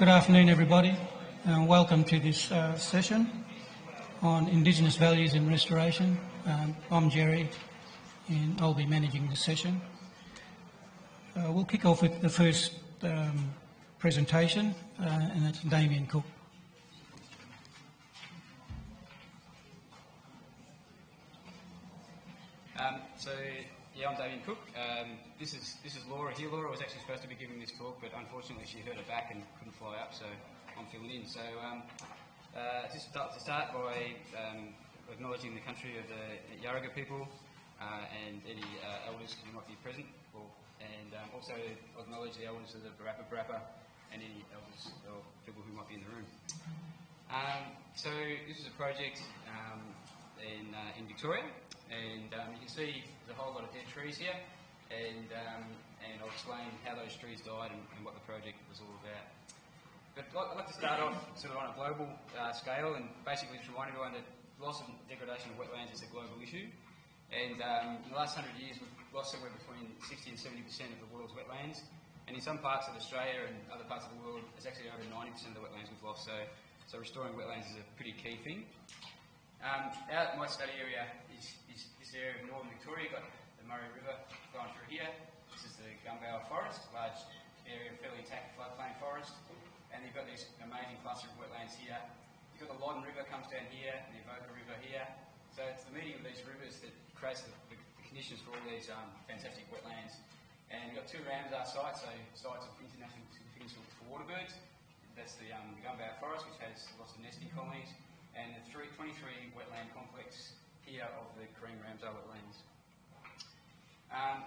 Good afternoon, everybody, and welcome to this session on Indigenous values in restoration. I'm Jerry, and I'll be managing this session. We'll kick off with the first presentation, and that's Damien Cook. I'm Damien Cook. This is Laura here. Laura was actually supposed to be giving this talk, but unfortunately she hurt her back and couldn't fly up, so I'm filling in. So just to start by acknowledging the country of the Yaraga people and any elders who might be present, and also acknowledge the elders of the Barappa and any elders or people who might be in the room. So this is a project in Victoria. And you can see there's a whole lot of dead trees here, and I'll explain how those trees died and what the project was all about. But I'd like to start off sort of on a global scale and basically just remind everyone that loss and degradation of wetlands is a global issue. And in the last 100 years we've lost somewhere between 60 and 70% of the world's wetlands. And in some parts of Australia and other parts of the world, it's actually over 90% of the wetlands we've lost. So restoring wetlands is a pretty key thing. My study area is this area of northern Victoria. You've got the Murray River flowing through here. This is the Gumbower Forest, large area of fairly intact floodplain forest. And you've got this amazing cluster of wetlands here. You've got the Loddon River comes down here, and the Avoca River here. So it's the meeting of these rivers that creates the conditions for all these fantastic wetlands. And you've got two Ramsar sites, so sites of international significance for water birds. That's the Gumbower Forest, which has lots of nesting colonies, and the 23 wetland complex here of the Koorangie Ramsar wetlands.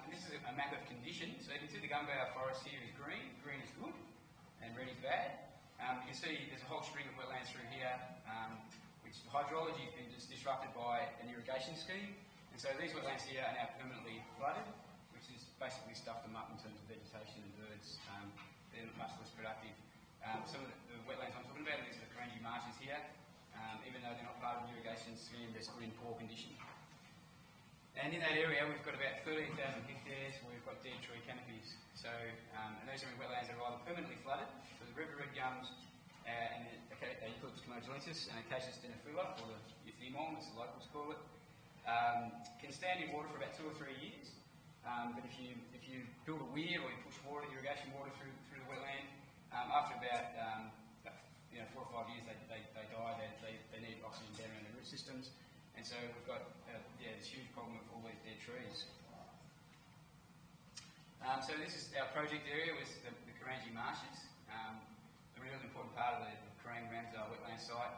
This is a map of conditions. So you can see the Gumbower Forest here is green. Green is good, and red is bad. You can see there's a whole string of wetlands through here, which the hydrology has been disrupted by an irrigation scheme. And so these wetlands here are now permanently flooded, which has basically stuffed them up in terms of vegetation and birds. They're much less productive. Some of the wetlands I'm talking about, these are the Koorangie marshes here. Even though they're not part of the irrigation scheme, they're still in poor condition. And in that area, we've got about 13,000 hectares where we've got dead tree canopies. So, and those are in wetlands that are either permanently flooded, so the river red gums, and Eucalyptus comogelensis and Acacia stenophylla, or the Euthymon, as the locals call it, can stand in water for about 2 or 3 years. But if you build a weir or you push irrigation water through the wetland, after about 4 or 5 years, they die. They need oxygen down around the root systems, and so we've got this huge problem with all these dead trees. So this is our project area with the Koorangie marshes, a really important part of the Koorangie Ramsar wetland site.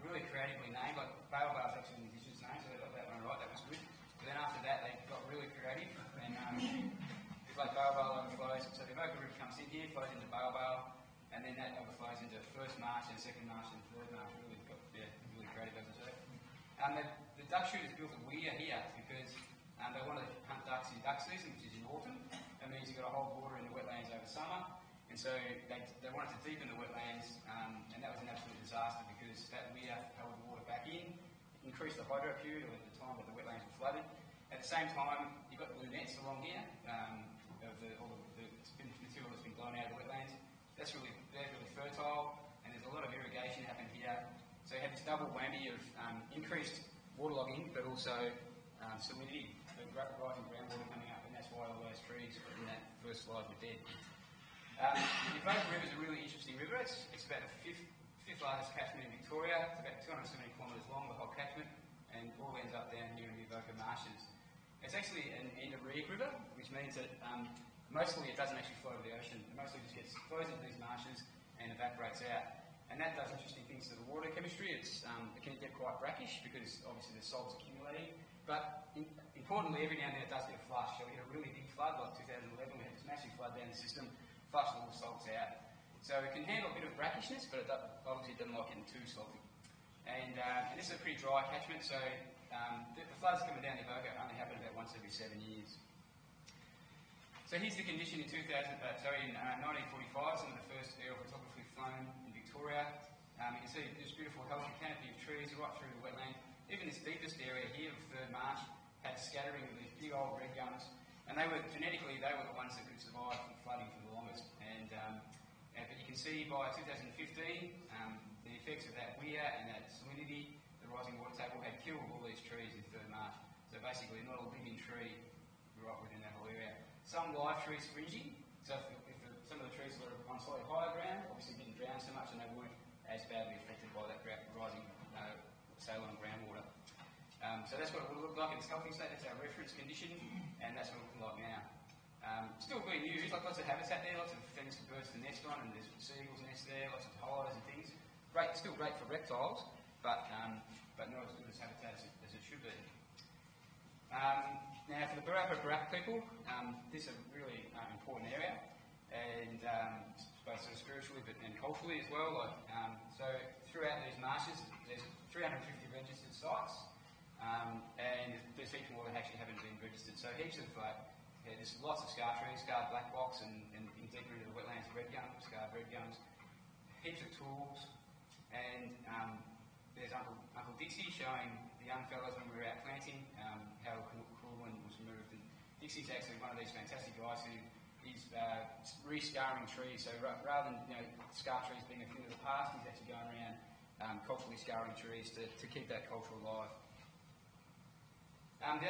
Really creatively named, like Baobab is actually an Indigenous name, so they got that one right. That was good. But then after that, they got really creative, and it's like Baobab overflows. So the Avoca River comes in here, flows into Baobab. And then that overflows into the first marsh and second marsh and third marsh. Really creative, as I say. The duck shooters built a weir here because they wanted to hunt ducks in duck season, which is in autumn. That means you've got to hold water in the wetlands over summer. And so they wanted to deepen the wetlands, and that was an absolute disaster because that weir held the water back in, increased the hydro period at the time that the wetlands were flooded. At the same time, you've got lunettes along here of all the material that's been blown out of the wetlands. They're really fertile, and there's a lot of irrigation happening here. So you have this double whammy of increased waterlogging, but also salinity, the rising groundwater coming up, and that's why all those trees in that first slide were dead. The Avoca River is a really interesting river. It's about the fifth largest catchment in Victoria. It's about 270 kilometres long, the whole catchment, and all ends up down here in the Avoca marshes. It's actually an endorrheic river, which means that mostly it doesn't actually flow to the ocean. It mostly just flows into these marshes and evaporates out. And that does interesting things to the water chemistry. It can get quite brackish because obviously the salt's accumulating. But importantly, every now and then it does get a flush. So we get a really big flood, like 2011, we had this massive flood down the system, flushed all the salts out. So it can handle a bit of brackishness, but obviously it doesn't like getting too salty. And this is a pretty dry catchment, so the floods coming down the Avoca only happen about once every 7 years. So here's the condition in 1945, some of the first aerial photography flown in Victoria. You can see this beautiful healthy canopy of trees right through the wetland. Even this deepest area here of Third Marsh had scattering of these big old red gums, and genetically they were the ones that could survive flooding for the longest. But you can can see by 2015, the effects of that weir and that salinity, the rising water table, had killed all these trees in Third Marsh. So basically not a living tree right within that whole area. Some live trees fringing, so if some of the trees were on slightly higher ground, obviously didn't drown so much and they weren't as badly affected by that rising saline groundwater. So that's what it will look like in its healthy state. That's our reference condition, and that's what it looks like now. Still being used, like lots of habitat there, lots of things for birds to nest on, and there's seagulls nest there, lots of hollows and things. Great, still great for reptiles, but not as good as habitat as it should be. Now for the Barapa people, this is a really important area, and both sort of spiritually and culturally as well. So throughout these marshes, there's 350 registered sites, and there's heaps more that actually haven't been registered. So heaps of there's lots of scar trees, scarred black box, and deeper into the wetlands, red gum, scarred red gums, heaps of tools, and there's Uncle Dixie showing the young fellows when we were out planting how Lwin was removed. And Dixie's actually one of these fantastic guys who is re-scarring trees. So rather than scar trees being a thing of the past, he's actually going around culturally scarring trees to keep that culture alive. The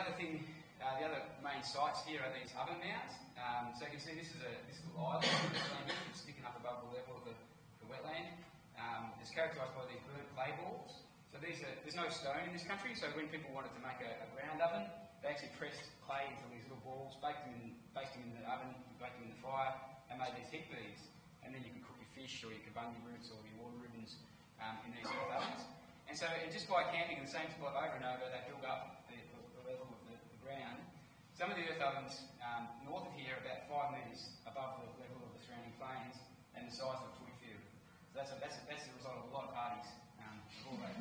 other main sites here are these oven mounds. So you can see this is a little island that's sticking up above the level of the wetland. It's characterised by these burnt clay balls. So there's no stone in this country, so when people wanted to make a ground oven, they actually pressed clay into these little balls, baked them in the oven, baked them in the fire, and made these heat beads. And then you could cook your fish or your kabungi roots or your water ribbons in these earth ovens. And so just by camping in the same spot over and over, they build up the level of the ground. Some of the earth ovens north of here are about 5 metres above the level of the surrounding plains and the size of Phyu. So that's the result of a lot of parties, all that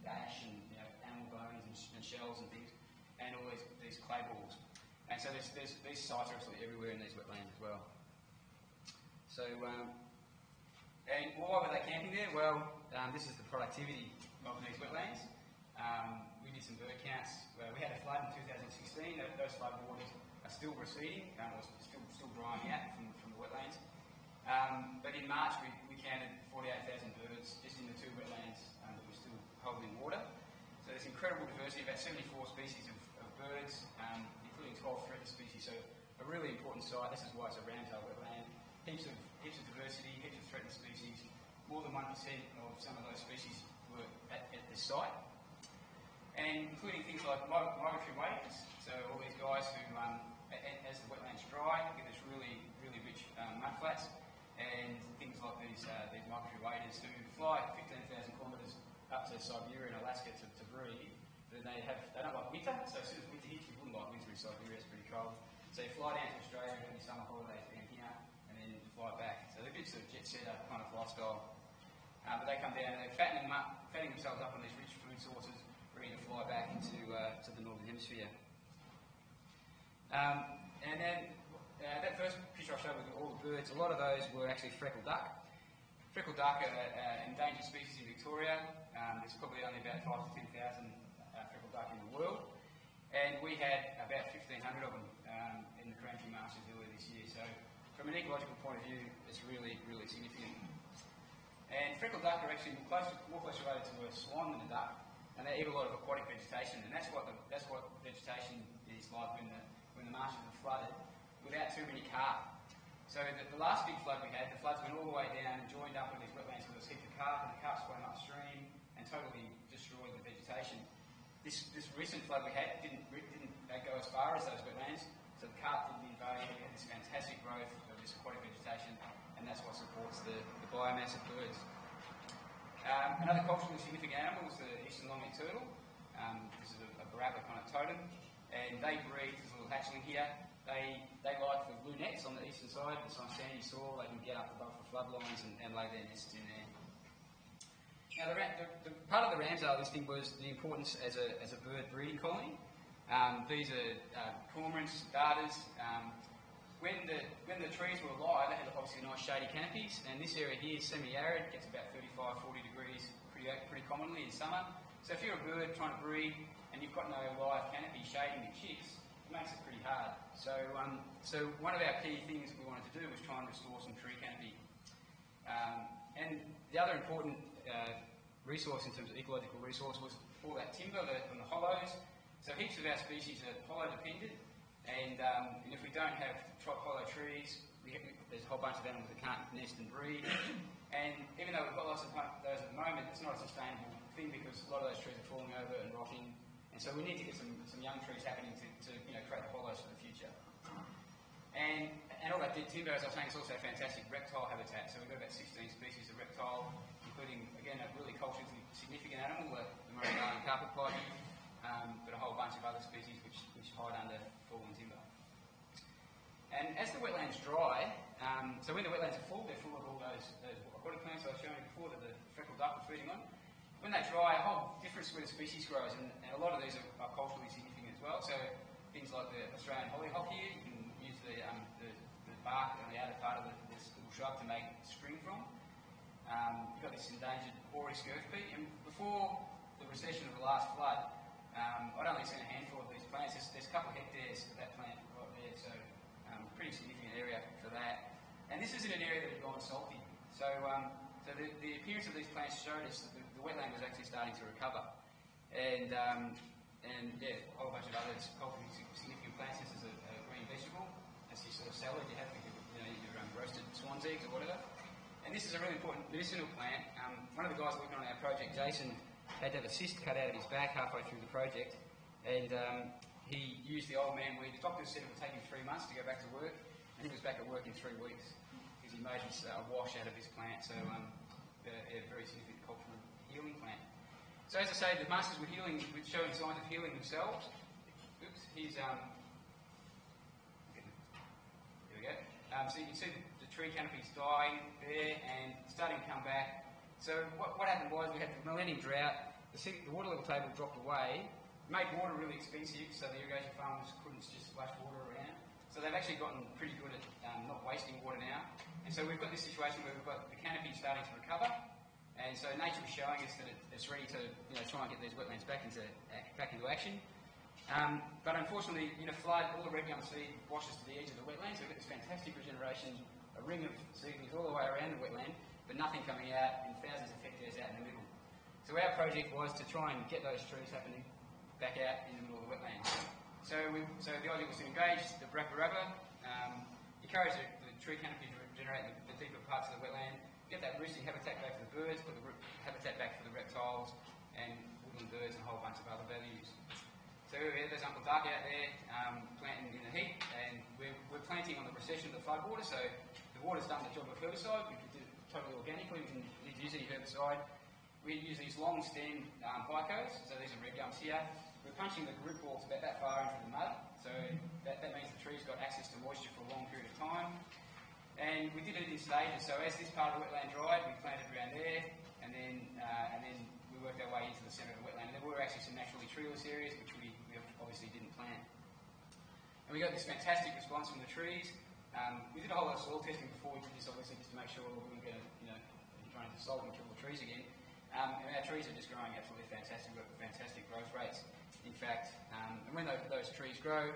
ash and animal bones and shells and things, and all these clay balls. And so these sites are absolutely everywhere in these wetlands as well. So, and why were they camping there? Well, this is the productivity of these wetlands. We did some bird counts. We had a flood in 2016. Those flood waters are still receding, or still drying out from the wetlands. But in March, we counted 48,000 birds just in the two wetlands that were still holding water. So there's incredible diversity, about 74 species of birds, including 12 threatened species. So a really important site. This is why it's a Ramsar wetland. Heaps of diversity, heaps of threatened species. More than 1% of some of those species were at this site. And including things like migratory waders. So all these guys who, as the wetlands dry, get this really, really rich mudflats, and things like these migratory waders who fly 15,000 kilometres up to Siberia and Alaska to breed. But they don't like winter, so as soon as winter hits, you wouldn't like winter in Siberia, it's pretty cold. So you fly down to Australia and have your summer holidays down here, and then fly back. So they're a bit sort of jet setter kind of lifestyle. But they come down and they're fattening themselves up on these rich food sources, ready to fly back into to the northern hemisphere. And then that first picture I showed with all the birds, a lot of those were actually freckled duck. Freckled duck are an endangered species in Victoria. There's probably only about 5,000 to 10,000 freckled duck in the world, and we had about 1,500 of them in the Koorangie marshes earlier this year. So from an ecological point of view, it's really, really significant. And freckled duck are actually more closely related to a swan than a duck, and they eat a lot of aquatic vegetation, and that's what vegetation is like when the marshes are flooded without too many carp. So the last big flood we had, the floods went all the way down and joined up with these wetlands with a heap of carp, and the carp swam upstream and totally destroyed the vegetation. This recent flood we had didn't go as far as those wetlands, so the carp didn't invade. We had this fantastic growth of this aquatic vegetation, and that's what supports the biomass of birds. Another culturally significant animal is the eastern long-necked turtle. This is a Barapa kind of totem, and they breed. There's a little hatchling here. They like the lunettes on the eastern side. It's on sandy soil. They can get up above the flood lines and lay their nests in there. Now, the part of the Ramsar listing was the importance as a bird breeding colony. These are cormorants, darters. When the trees were alive, they had obviously nice shady canopies, and this area here is semi-arid, gets about 35-40 degrees pretty commonly in summer. So if you're a bird trying to breed and you've got no live canopy shading your chicks, it makes it pretty hard. So one of our key things we wanted to do was try and restore some tree canopy. And the other important resource in terms of ecological resource was all that timber from the hollows. So heaps of our species are hollow dependent, and if we don't have hollow trees, there's a whole bunch of animals that can't nest and breed. And even though we've got lots of those at the moment, it's not a sustainable thing because a lot of those trees are falling over and rotting. And so we need to get some young trees happening to create the hollows for the future. And all that dead timber, as I was saying, is also a fantastic reptile habitat. So we've got about 16 species of reptile, including, again, a really culturally significant animal, the Maori carpet pipe, but a whole bunch of other species which hide under fallen timber. And as the wetlands dry, so when the wetlands are full, they're full of all those aquatic plants I was showing you before that the freckled duck was feeding on. When they dry, a whole different suite of species grows, and a lot of these are culturally significant as well. So things like the Australian hollyhock here, you can use the bark on the outer part of this little shrub to make string from. You've got this endangered hoary scurfpea, and before the recession of the last flood, I'd only seen a handful of these plants. There's a couple of hectares of that plant right there, so pretty significant area for that. And this is in an area that had gone salty. So the appearance of these plants showed us that the wetland was actually starting to recover. And yeah, a whole bunch of other culturally significant plants. This is a green vegetable. That's your sort of salad you have with your roasted swan's eggs or whatever. And this is a really important medicinal plant. One of the guys working on our project, Jason, had to have a cyst cut out of his back halfway through the project. And he used the old man weed. The doctor said it would take him 3 months to go back to work, and he was back at work in 3 weeks because he made this wash out of his plant. So a very significant cultural healing plant. So as I say, the masters were healing, showing signs of healing themselves. Oops, here's here we go. So you can see the tree canopies dying there and starting to come back. So what happened was we had the millennium drought. The water level table dropped away, made water really expensive, so the irrigation farmers couldn't just splash water around. So they've actually gotten pretty good at not wasting water now. And so we've got this situation where we've got the canopy starting to recover. And so nature is showing us that it's ready to try and get these wetlands back into action. But unfortunately, in a flood, all the red gum seed washes to the edge of the wetland, so we've got this fantastic regeneration, a ring of seedlings all the way around the wetland, but nothing coming out and thousands of hectares out in the middle. So our project was to try and get those trees happening back out in the middle of the wetland. So the idea was to engage the Booirodoong, encourage the tree canopy to regenerate the deeper parts of the wetland, get that roosting habitat back for the birds, put the habitat back for the reptiles and woodland birds and a whole bunch of other values. So there's Uncle Duck out there planting in the heat, and we're planting on the recession of the floodwater, so the water's done the job of herbicide. We can do it totally organically, we can use any herbicide. We use these long stem picos, so these are red gums here. We're punching the root balls about that far into the mud, so that means the tree's got access to moisture for a long period of time. And we did it in stages, so as this part of the wetland dried, we planted around there, and then we worked our way into the centre of the wetland. And there were actually some naturally treeless areas, which we obviously didn't plant. And we got this fantastic response from the trees. We did a whole lot of soil testing before we did this, obviously, just to make sure we weren't going to, be trying to salt and kill the trees again. And our trees are just growing absolutely fantastic. We've got fantastic growth rates, in fact. And when those trees grow,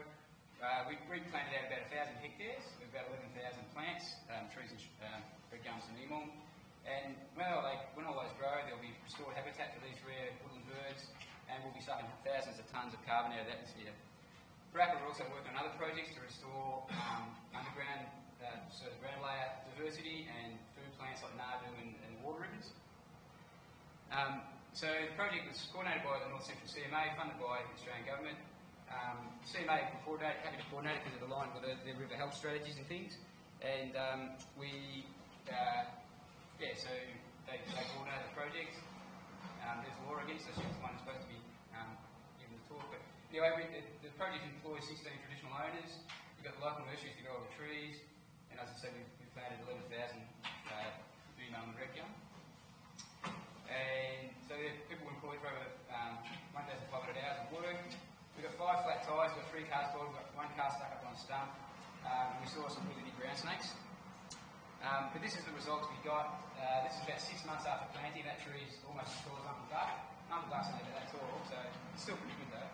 we planted out about 1,000 hectares, with about 11,000 plants, trees and red gums and emong. And when all those grow, there'll be restored habitat for these rare woodland birds, and we'll be sucking thousands of tonnes of carbon out of the atmosphere. We're also working on other projects to restore underground, so the ground layer diversity and food plants like nardoo and water ribbons. So the project was coordinated by the North Central CMA, funded by the Australian Government. CMA happy to coordinate it because it aligned with the river health strategies and things. And so they coordinated the project. There's Laura again, so she's the one who's supposed to be giving the talk. But anyway, the project employs 16 traditional owners. We've got the local nurseries to grow all the trees. And as I said, we've planted 11,000 emong and red gum. And so people were employed for over 1,500 hours of work. We've got 5 flat tyres, we've got 3 cars boiled, we've got 1 car stuck up on a stump, and we saw some really big ground snakes. But this is the results we got. This is about 6 months after planting. That tree is almost as tall as Uncle Duck. Uncle Duck's only about that tall, so it's still pretty good though.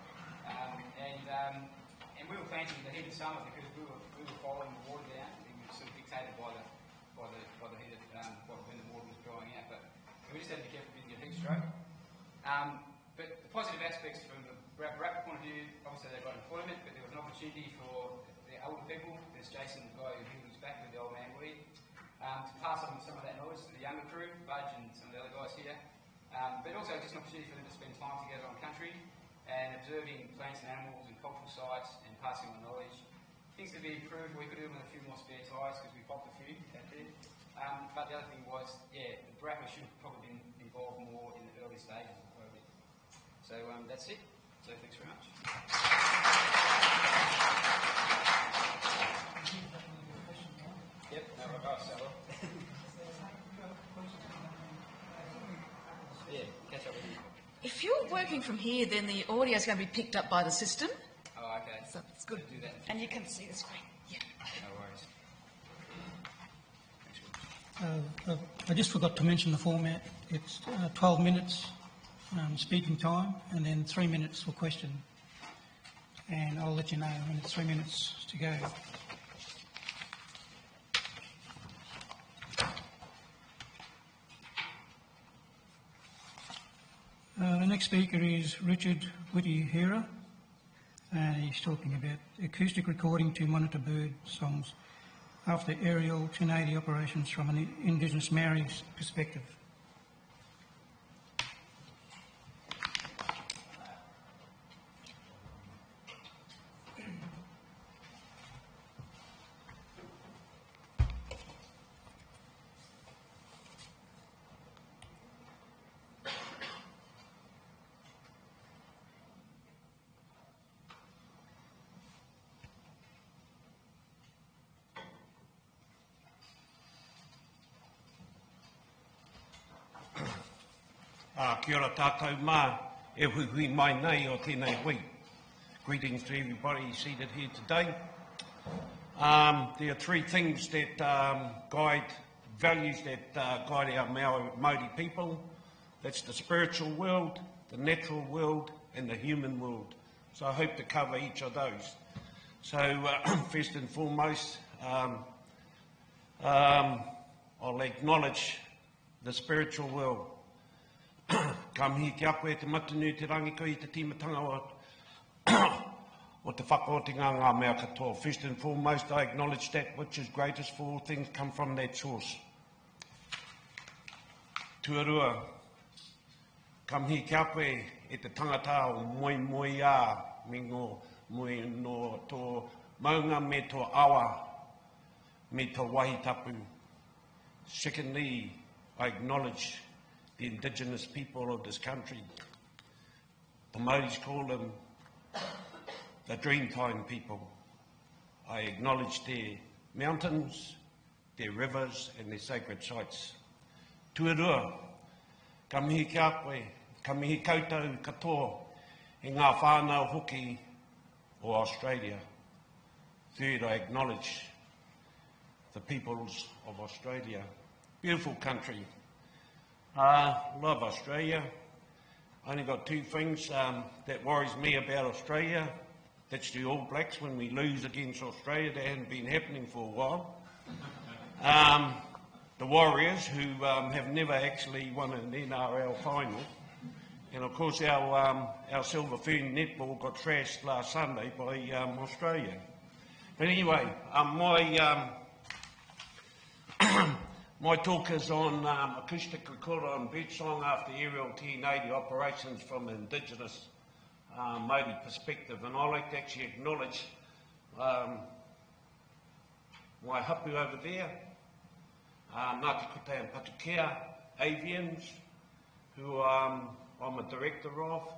And we were planting in the heat of summer because we were following the water down. We were sort of dictated by the heat of when But the positive aspects from the Barapa point of view, obviously they got employment, but there was an opportunity for the older people, there's Jason, the guy who was back with the old man Lee, to pass on some of that knowledge to the younger crew, Budge and some of the other guys here. But also just an opportunity for them to spend time together on country and observing plants and animals and cultural sites and passing on knowledge. Things to be improved, we could do them with a few more spare tyres because we popped a few out there. But the other thing was, yeah, the Barapa should have probably been involved more in the early stages of the project. So that's it. So thanks very much. Yep, no, right, yeah, catch up with you. If you're working from here, then the audio is going to be picked up by the system. Oh, okay. So it's good. Do that. And you can see the screen. Yeah. No worries. I just forgot to mention the format. It's 12 minutes speaking time and then 3 minutes for question. And I'll let you know when it's 3 minutes to go. The next speaker is Richard Witehira, and he's talking about acoustic recording to monitor bird songs after aerial 1080 operations from an Indigenous Maori perspective. Kia ora tātou mā, e hui mai nei o tēnei hui. Greetings to everybody seated here today. There are three things that guide, values that guide our Maori people. That's the spiritual world, the natural world and the human world. So I hope to cover each of those. So first and foremost, I'll acknowledge the spiritual world. Ka mihi ki a koe te matunu te rangi koe I te timatanga o te whakaotinga ngā mea katoa. First and foremost, I acknowledge that which is greatest for all things come from that source. Tuarua, ka mihi ki a koe e te tangata o moi a, me ngō moi no tō maunga me tō awa, me tō wahi tapu. Secondly, I acknowledge the Indigenous people of this country. The Maoris call them the Dreamtime people. I acknowledge their mountains, their rivers and their sacred sites. Tuarua, ka mihi ki a koe, ka mihi koutou katoa I ngā whānau hoki o Australia. Third, I acknowledge the peoples of Australia. Beautiful country. Love Australia. I only got two things that worries me about Australia. That's the All Blacks when we lose against Australia. That hadn't been happening for a while. The Warriors, who have never actually won an NRL final. And of course our Silver Fern netball got thrashed last Sunday by Australia. But anyway, my talk is on acoustic recorder on birdsong after aerial 1080 operations from an Indigenous Maori perspective. And I'd like to actually acknowledge my hapu over there, Ngāti Kote and Patukea, avians, who I'm a director of,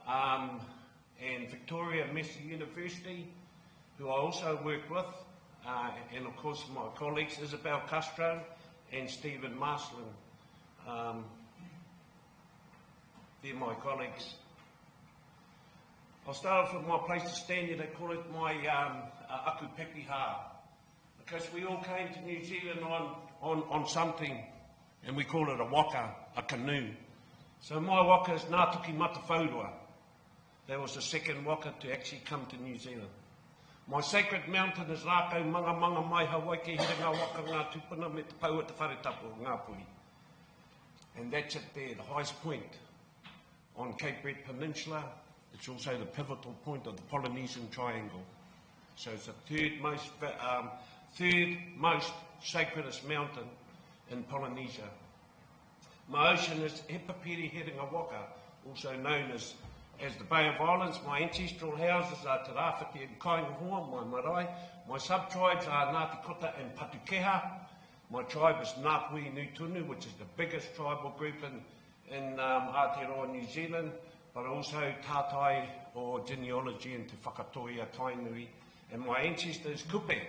and Victoria Messi University, who I also work with, and of course my colleagues Isabel Castro and Stephen Marsland. They're my colleagues. I'll start off with my place to stand here. They call it my aku pepiha, because we all came to New Zealand on something, and we call it a waka, a canoe. So my waka is Ngātuki Matawhaurua. That was the second waka to actually come to New Zealand. My sacred mountain is Rākau Manga mai Hawaii ke here ngā waka ngā tupuna me te pau at te wharetapu o Ngāpui. And that's it there, the highest point on Cape Breton Peninsula. It's also the pivotal point of the Polynesian Triangle. So it's the third most sacredest mountain in Polynesia. My ocean is Hipapiri Herenga Waka, also known as the Bay of Islands. My ancestral houses are Te Rāwhiti and Kaingahoa, my marae. My sub-tribes are Ngāti Kota and Patukeha. My tribe is Ngāpui Nutunu, which is the biggest tribal group in Aotearoa, New Zealand, but also Tātai or genealogy into Whakatoia, Tainui. And my ancestor is Kupe.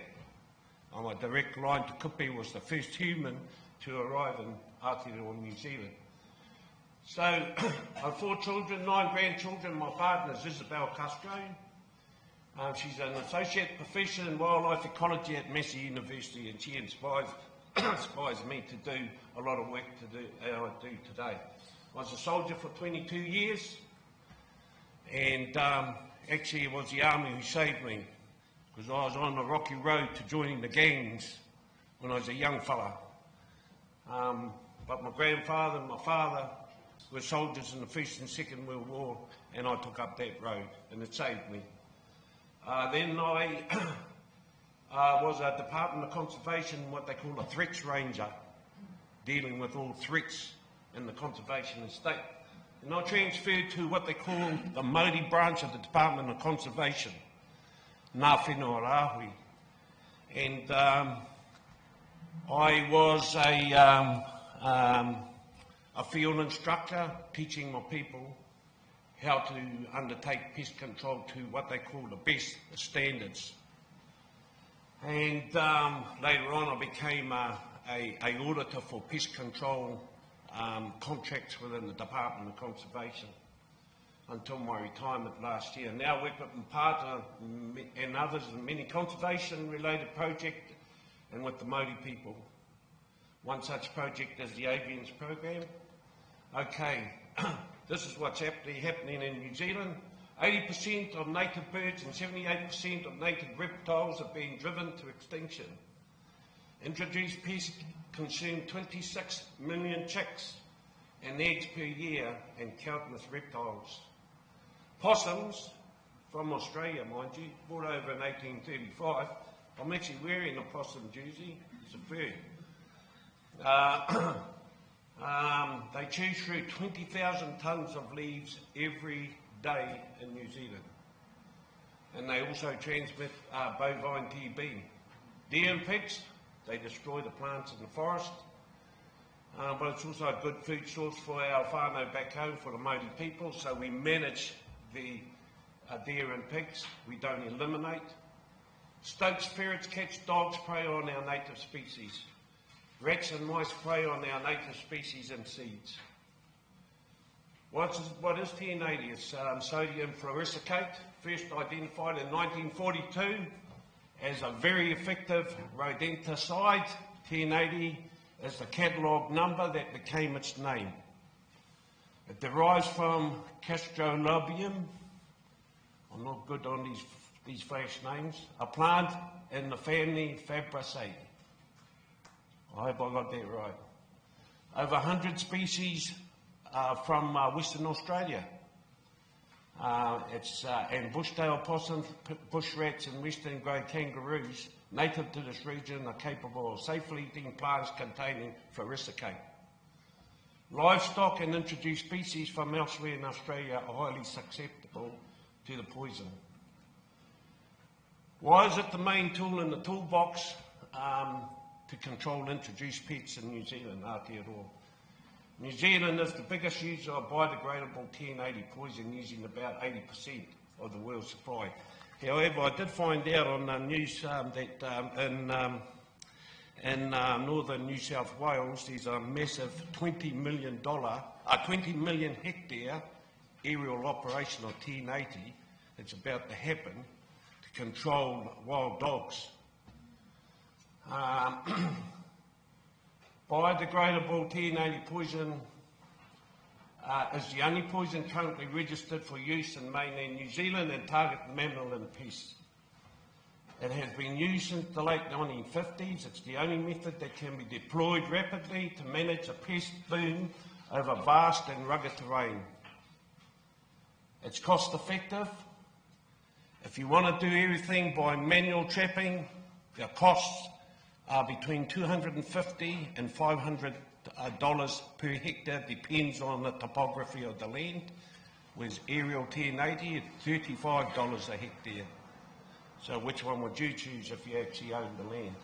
On a direct line to Kupe, was the first human to arrive in Aotearoa, New Zealand. So, I have 4 children, 9 grandchildren. My partner is Isabel Castro. She's an associate professor in wildlife ecology at Massey University, and she inspires me to do a lot of work I do today. I was a soldier for 22 years, and actually it was the army who saved me, because I was on the rocky road to joining the gangs when I was a young fella. But my grandfather and my father were soldiers in the First and Second World War, and I took up that road, and it saved me. Then I was a Department of Conservation, what they call a threats ranger, dealing with all threats in the conservation estate. And I transferred to what they call the Maori branch of the Department of Conservation, Ngā Whenua Rāhui. And I was a field instructor, teaching my people how to undertake pest control to what they call the best standards. And later on I became a auditor for pest control contracts within the Department of Conservation until my retirement last year. Now I work with my partner and others in many conservation related projects and with the Maori people. One such project is the Avians program. Okay, this is what's happening in New Zealand. 80% of native birds and 78% of native reptiles are being driven to extinction. Introduced pests consume 26 million chicks and eggs per year and countless reptiles. Possums, from Australia mind you, brought over in 1835. I'm actually wearing a possum jersey, it's a bird. They chew through 20,000 tonnes of leaves every day in New Zealand. And they also transmit bovine TB. Deer and pigs, they destroy the plants in the forest. But it's also a good food source for our whānau back home, for the Maori people, so we manage the deer and pigs, we don't eliminate. Stoats, ferrets, cats, dogs prey on our native species. Rats and mice prey on our native species and seeds. What is TN80? It's sodium fluorescate, first identified in 1942 as a very effective rodenticide. TN80 is the catalogue number that became its name. It derives from Castrolobium, I'm not good on these French names, a plant in the family Fabaceae. I hope I got that right. Over 100 species from Western Australia. And bushtail possums, bush rats and western grey kangaroos native to this region are capable of safely eating plants containing fluorescate. Livestock and introduced species from elsewhere in Australia are highly susceptible to the poison. Why is it the main tool in the toolbox to control introduced pests in New Zealand, Aotearoa? New Zealand is the biggest user of biodegradable TN80 poison, using about 80% of the world's supply. However, I did find out on the news that in northern New South Wales there's a massive $20 million hectare aerial operation of TN80 that's about to happen to control wild dogs. Biodegradable TN80 poison is the only poison currently registered for use in mainland New Zealand and target mammal and pests. It has been used since the late 1950s. It's the only method that can be deployed rapidly to manage a pest boom over vast and rugged terrain. It's cost effective. If you want to do everything by manual trapping, the costs are between $250 and $500 per hectare, depends on the topography of the land. With aerial 1080 at $35 a hectare. So which one would you choose if you actually own the land?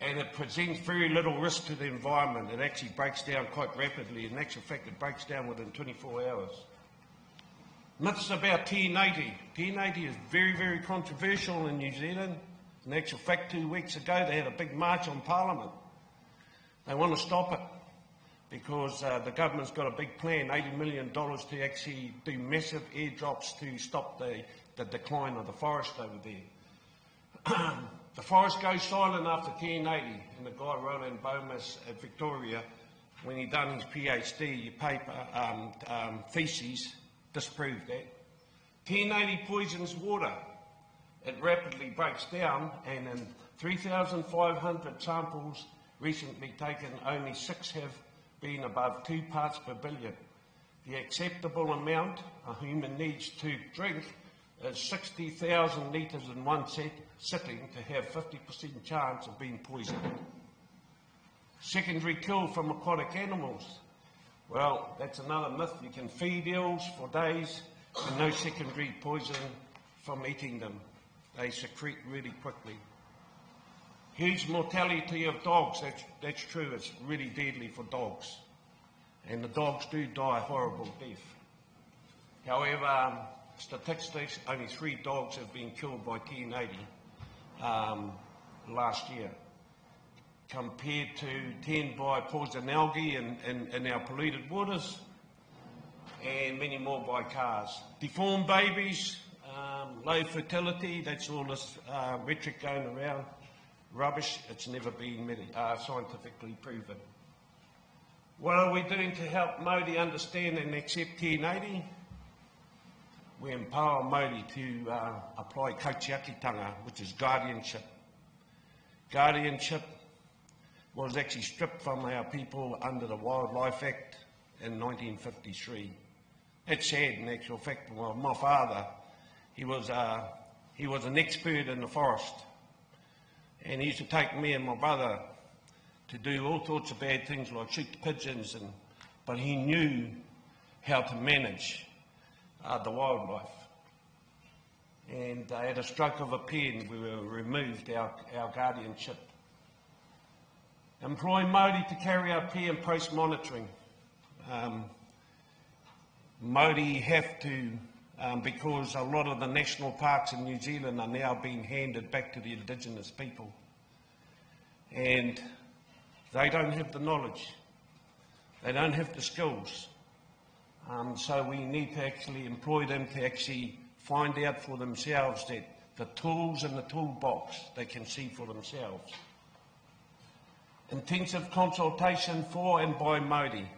And it presents very little risk to the environment. It actually breaks down quite rapidly. In actual fact, it breaks down within 24 hours. Myths about 1080. 1080 is very, very controversial in New Zealand. In actual fact, 2 weeks ago, they had a big march on Parliament. They want to stop it because the government's got a big plan, $80 million to actually do massive airdrops to stop the decline of the forest over there. The forest goes silent after 1080, and the guy Roland Bomas at Victoria, when he done his PhD paper, thesis, disproved that. 1080 poisons water. It rapidly breaks down, and in 3,500 samples recently taken, only 6 have been above 2 parts per billion. The acceptable amount a human needs to drink is 60,000 litres in one sitting to have 50% chance of being poisoned. Secondary kill from aquatic animals. Well, that's another myth. You can feed eels for days and no secondary poison from eating them. They secrete really quickly. Huge mortality of dogs, that's true, it's really deadly for dogs. And the dogs do die a horrible death. However, statistics, only 3 dogs have been killed by 1080 last year, compared to 10 by poison algae in our polluted waters, and many more by cars. Deformed babies, low fertility, that's all this rhetoric going around. Rubbish, it's never been scientifically proven. What are we doing to help Maori understand and accept 1080? We empower Maori to apply kautiakitanga, which is guardianship. Guardianship was actually stripped from our people under the Wildlife Act in 1953. It's sad in actual fact. Well, my father, he was an expert in the forest. And he used to take me and my brother to do all sorts of bad things like shoot pigeons, but he knew how to manage the wildlife. And at a stroke of a pen, we were removed our guardianship. Employ Maori to carry out pre and post monitoring. Maori have to, because a lot of the national parks in New Zealand are now being handed back to the Indigenous people. And they don't have the knowledge. They don't have the skills. So we need to actually employ them to actually find out for themselves that the tools in the toolbox they can see for themselves. Intensive consultation for and by Maori.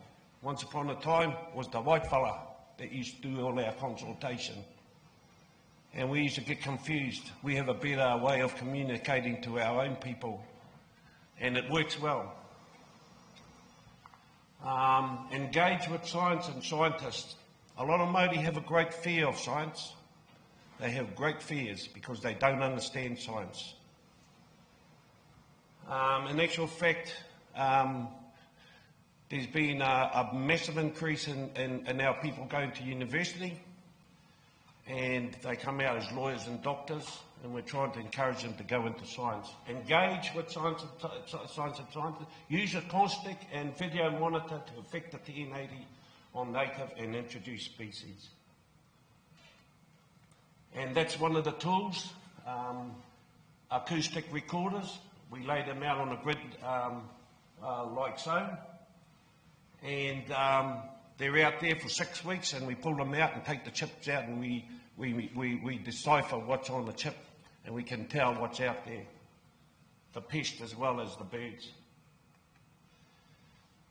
Once upon a time was the white fella that used to do all our consultation. And we used to get confused. We have a better way of communicating to our own people, and it works well. Engage with science and scientists. A lot of Maori have a great fear of science. They have great fears because they don't understand science. In actual fact, there's been a massive increase in our people going to university, and they come out as lawyers and doctors, and we're trying to encourage them to go into science. Engage with science and scientists. Use acoustic and video monitor to affect the 1080 on native and introduced species. And that's one of the tools, acoustic recorders. We lay them out on a grid like so, and they're out there for 6 weeks, and we pull them out and take the chips out, and we decipher what's on the chip, and we can tell what's out there, the pest as well as the birds.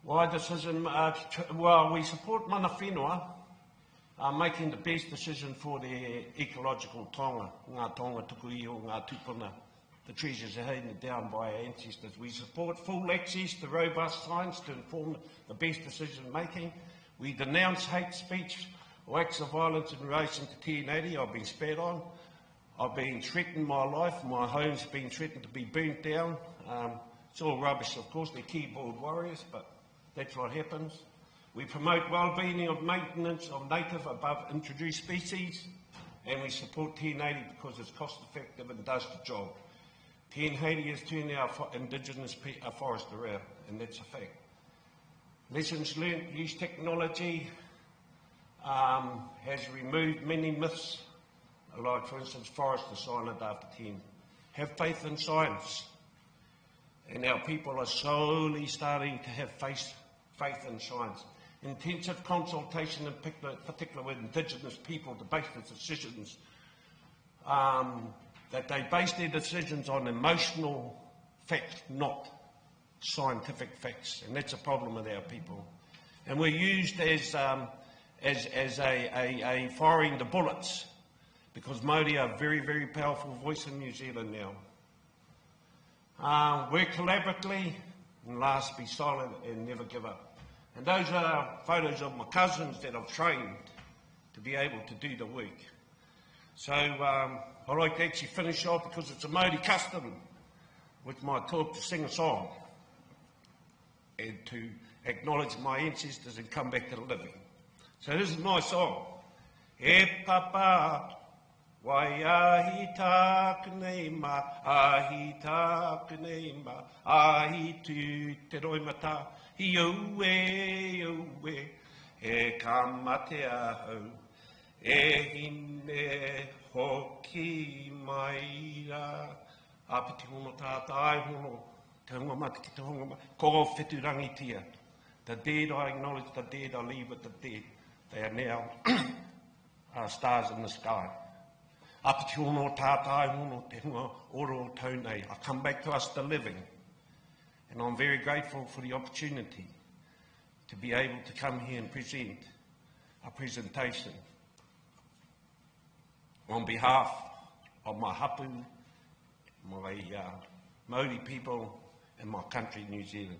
Why decision? Well, we support mana whenua making the best decision for their ecological tonga, ngā tonga tuku iho, ngā tupuna, the treasures are handed down by our ancestors. We support full access to robust science to inform the best decision making. We denounce hate speech or acts of violence in relation to Tianati. I've been spat on. I've been threatened my life. My home's been threatened to be burnt down. It's all rubbish, of course. They're keyboard warriors, but that's what happens. We promote well-being of maintenance of native above introduced species, and we support Tianati because it's cost-effective and does the job. Tianati has turned our Indigenous forest around, and that's a fact. Lessons learned: use technology has removed many myths, like, for instance, forest is silent after 10. Have faith in science. And our people are slowly starting to have faith in science. Intensive consultation, in particular with Indigenous people, to base their decisions, that they base their decisions on emotional facts, not scientific facts. And that's a problem with our people. And we're used as a firing the bullets, because Maori are a very, very powerful voice in New Zealand now. Work collaboratively, and last, be silent and never give up. And those are photos of my cousins that I've trained to be able to do the work. So I'd like to actually finish off, because it's a Maori custom with my talk, to sing a song and to acknowledge my ancestors and come back to the living. So this is my song. E papa, wai ahi tāku nei ma, ahi tāku nei ma, ahi tū te roimata, hi ue, e ka mate ahau, e hine hoki mai ra. Apiti hono tāta ai hono, te hunga mati ki te hunga mati, ko whetu rangitia. The dead I acknowledge, the dead I leave with the dead. They are now stars in the sky. Apiti hono tāta ai hono, te hunga oro taunei. I come back to us, the living. And I'm very grateful for the opportunity to be able to come here and present a presentation on behalf of my hapu, my Maori people, and my country, New Zealand.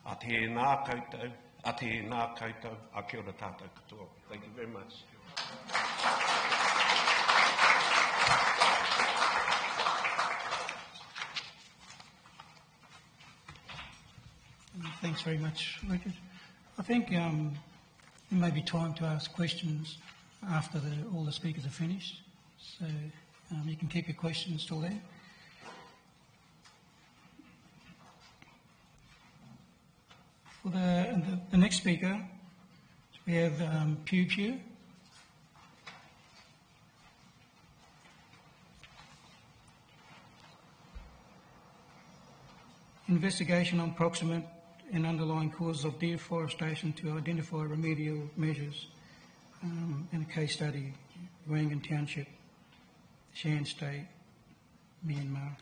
A te nā koutou, a te nā koutou, a kia ora tātou katoa. Thank you very much. Thanks very much, Richard. I think it may be time to ask questions after all the speakers are finished. So you can keep your questions till then. For the next speaker, we have Phyu. Investigation on proximate and underlying causes of deforestation to identify remedial measures, and a case study, Ywangan Township, Shan State, Myanmar.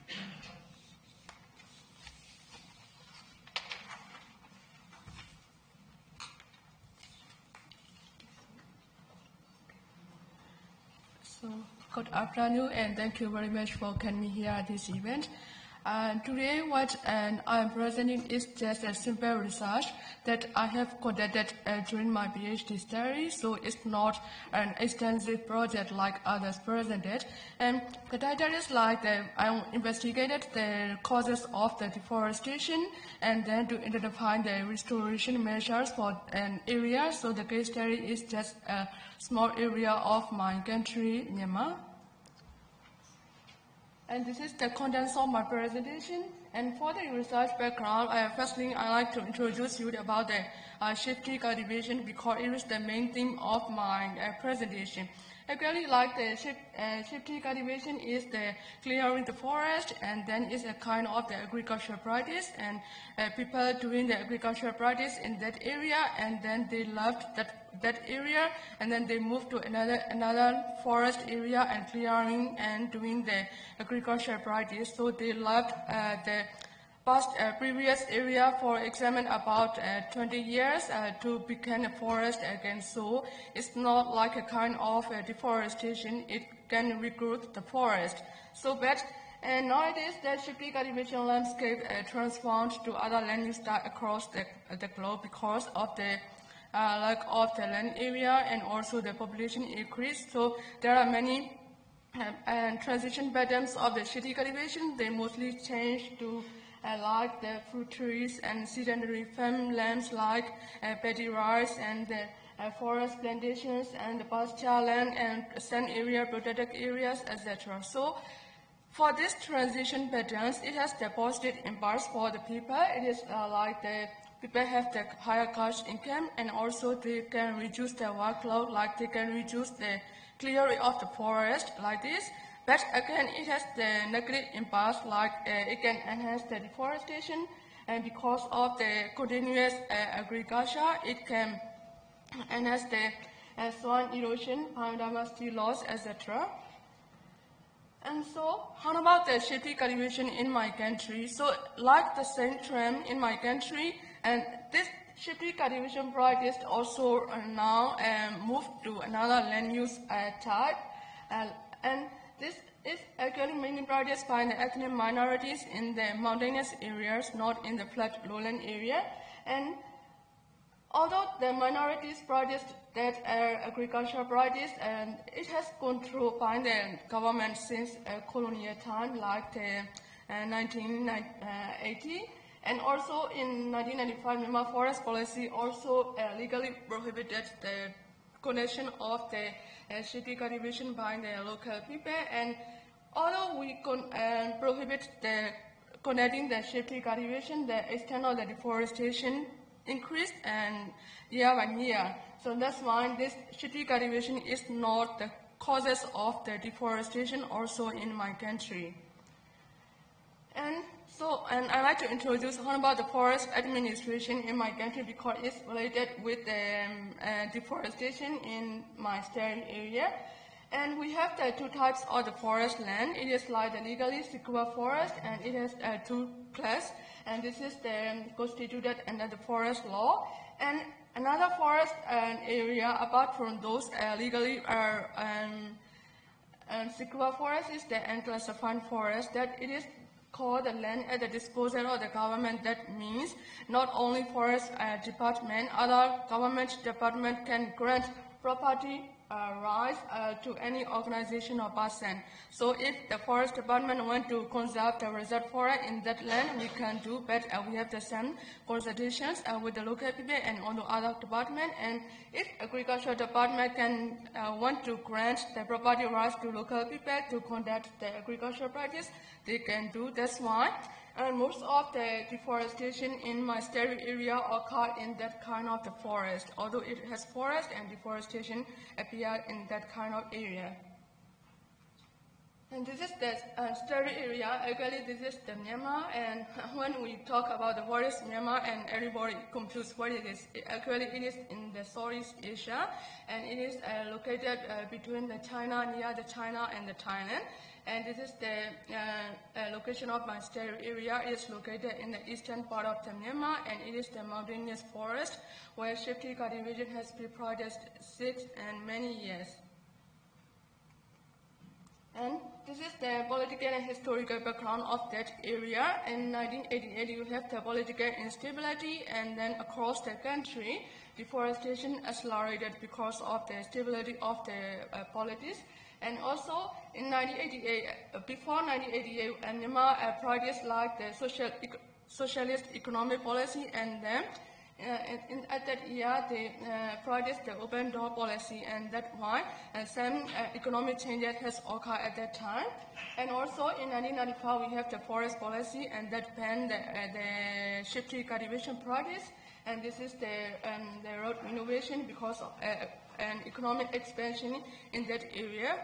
So, good afternoon, and thank you very much for coming here at this event. Today, what I'm presenting is just a simple research that I have conducted during my PhD study, so it's not an extensive project like others presented. And the title is like I investigated the causes of the deforestation and then to identify the restoration measures for an area. So the case study is just a small area of my country, Myanmar. And this is the contents of my presentation. And for the research background, firstly, I'd like to introduce you about the shifty cultivation, because it is the main theme of my presentation. Actually, like the shifty cultivation is the clearing the forest, and then it's a kind of the agricultural practice, and people doing the agricultural practice in that area, and then they left that area, and then they moved to another forest area and clearing and doing the agricultural practice. So they left the previous area for examine about 20 years to become a forest again. So it's not like a kind of deforestation. It can recruit the forest. So but And nowadays, the shifting cultivation landscape transformed to other land use types across the globe because of the lack of the land area and also the population increase. So there are many transition patterns of the shitty cultivation. They mostly change to like the fruit trees and sedentary farmlands like paddy rice and the forest plantations and the pasture land and sand area, protected areas, etc. So for these transition patterns, it has deposited impacts for the people. It is like the people have the higher cash income, and also they can reduce their workload, like they can reduce the clearing of the forest like this. But again, it has the negative impacts, like it can enhance the deforestation, and because of the continuous agriculture, it can enhance the soil erosion, biodiversity loss, etc. And so, how about the shitty cultivation in my country? So, like the same trend in my country, and this shitty cultivation practice also now moved to another land use type, and this is actually mainly practiced by the ethnic minorities in the mountainous areas, not in the flat lowland area. And although the minorities practice that agricultural practice, and it has gone through by the government since colonial time, like the 1980, and also in 1995, Myanmar forest policy also legally prohibited the connection of the shitty cultivation by the local people. And although we prohibit the connecting the shitty cultivation, the external deforestation increased and year by year. So that's why this shitty cultivation is not the causes of the deforestation also in my country. And I'd like to introduce how about the forest administration in my country, because it's related with the deforestation in my study area. And we have the two types of the forest land. It is like the legally secure forest, and it has two classes. And this is the constituted under the forest law. And another forest area, apart from those legally secure forest, is the unclassified forest, that it is called the land at the disposal of the government. That means not only forest department, other government department can grant property rights to any organization or person. So if the forest department want to conserve the reserve forest in that land, we can do, but we have the same consultations with the local people and on the other department. And if agricultural department can want to grant the property rights to local people to conduct the agricultural practice, they can do. That's why. And most of the deforestation in my study area occur in that kind of the forest, although it has forest and deforestation appear in that kind of area. And this is the study area. Actually, this is the Myanmar, and when we talk about the what is Myanmar, and everybody confused what it is. Actually, it is in the Southeast Asia, and it is located between the China, near the China and the Thailand. And this is the location of my study area. It is located in the eastern part of the Myanmar, and it is the mountainous forest where shifty cultivation has been practiced 6 and many years. And this is the political and historical background of that area. In 1988, you have the political instability, and then across the country, deforestation accelerated because of the stability of the politics. And also in 1988, before 1988, Myanmar practiced like the socialist economic policy, and then at that year they practiced the open door policy, and that why some economic changes has occurred at that time. And also in 1995 we have the forest policy, and that banned the shifty cultivation practice. And this is the road innovation because of an economic expansion in that area.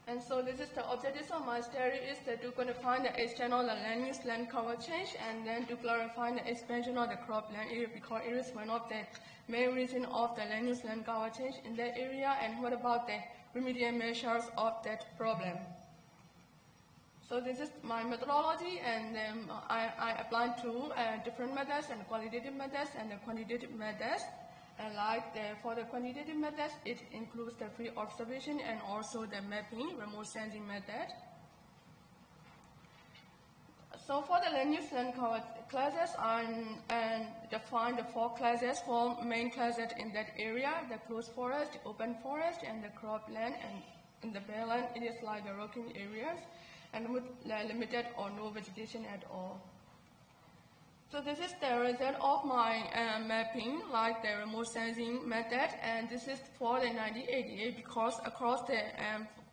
And so this is the objective of my study, is that to find the external land use land cover change, and then to clarify the expansion of the crop land area, because it is one of the main reasons of the land use land cover change in that area. And what about the remedial measures of that problem? So this is my methodology, and I applied two different methods, and qualitative methods and the quantitative methods. And for the quantitative methods, it includes the free observation and also the mapping, remote sensing method. So for the land use land cover classes, and define the 4 classes, 4 main classes in that area: the closed forest, the open forest, and the cropland. And in the bare land, it is like the rocking areas, and with limited or no vegetation at all. So this is the result of my mapping, like the remote sensing method, and this is for the 1988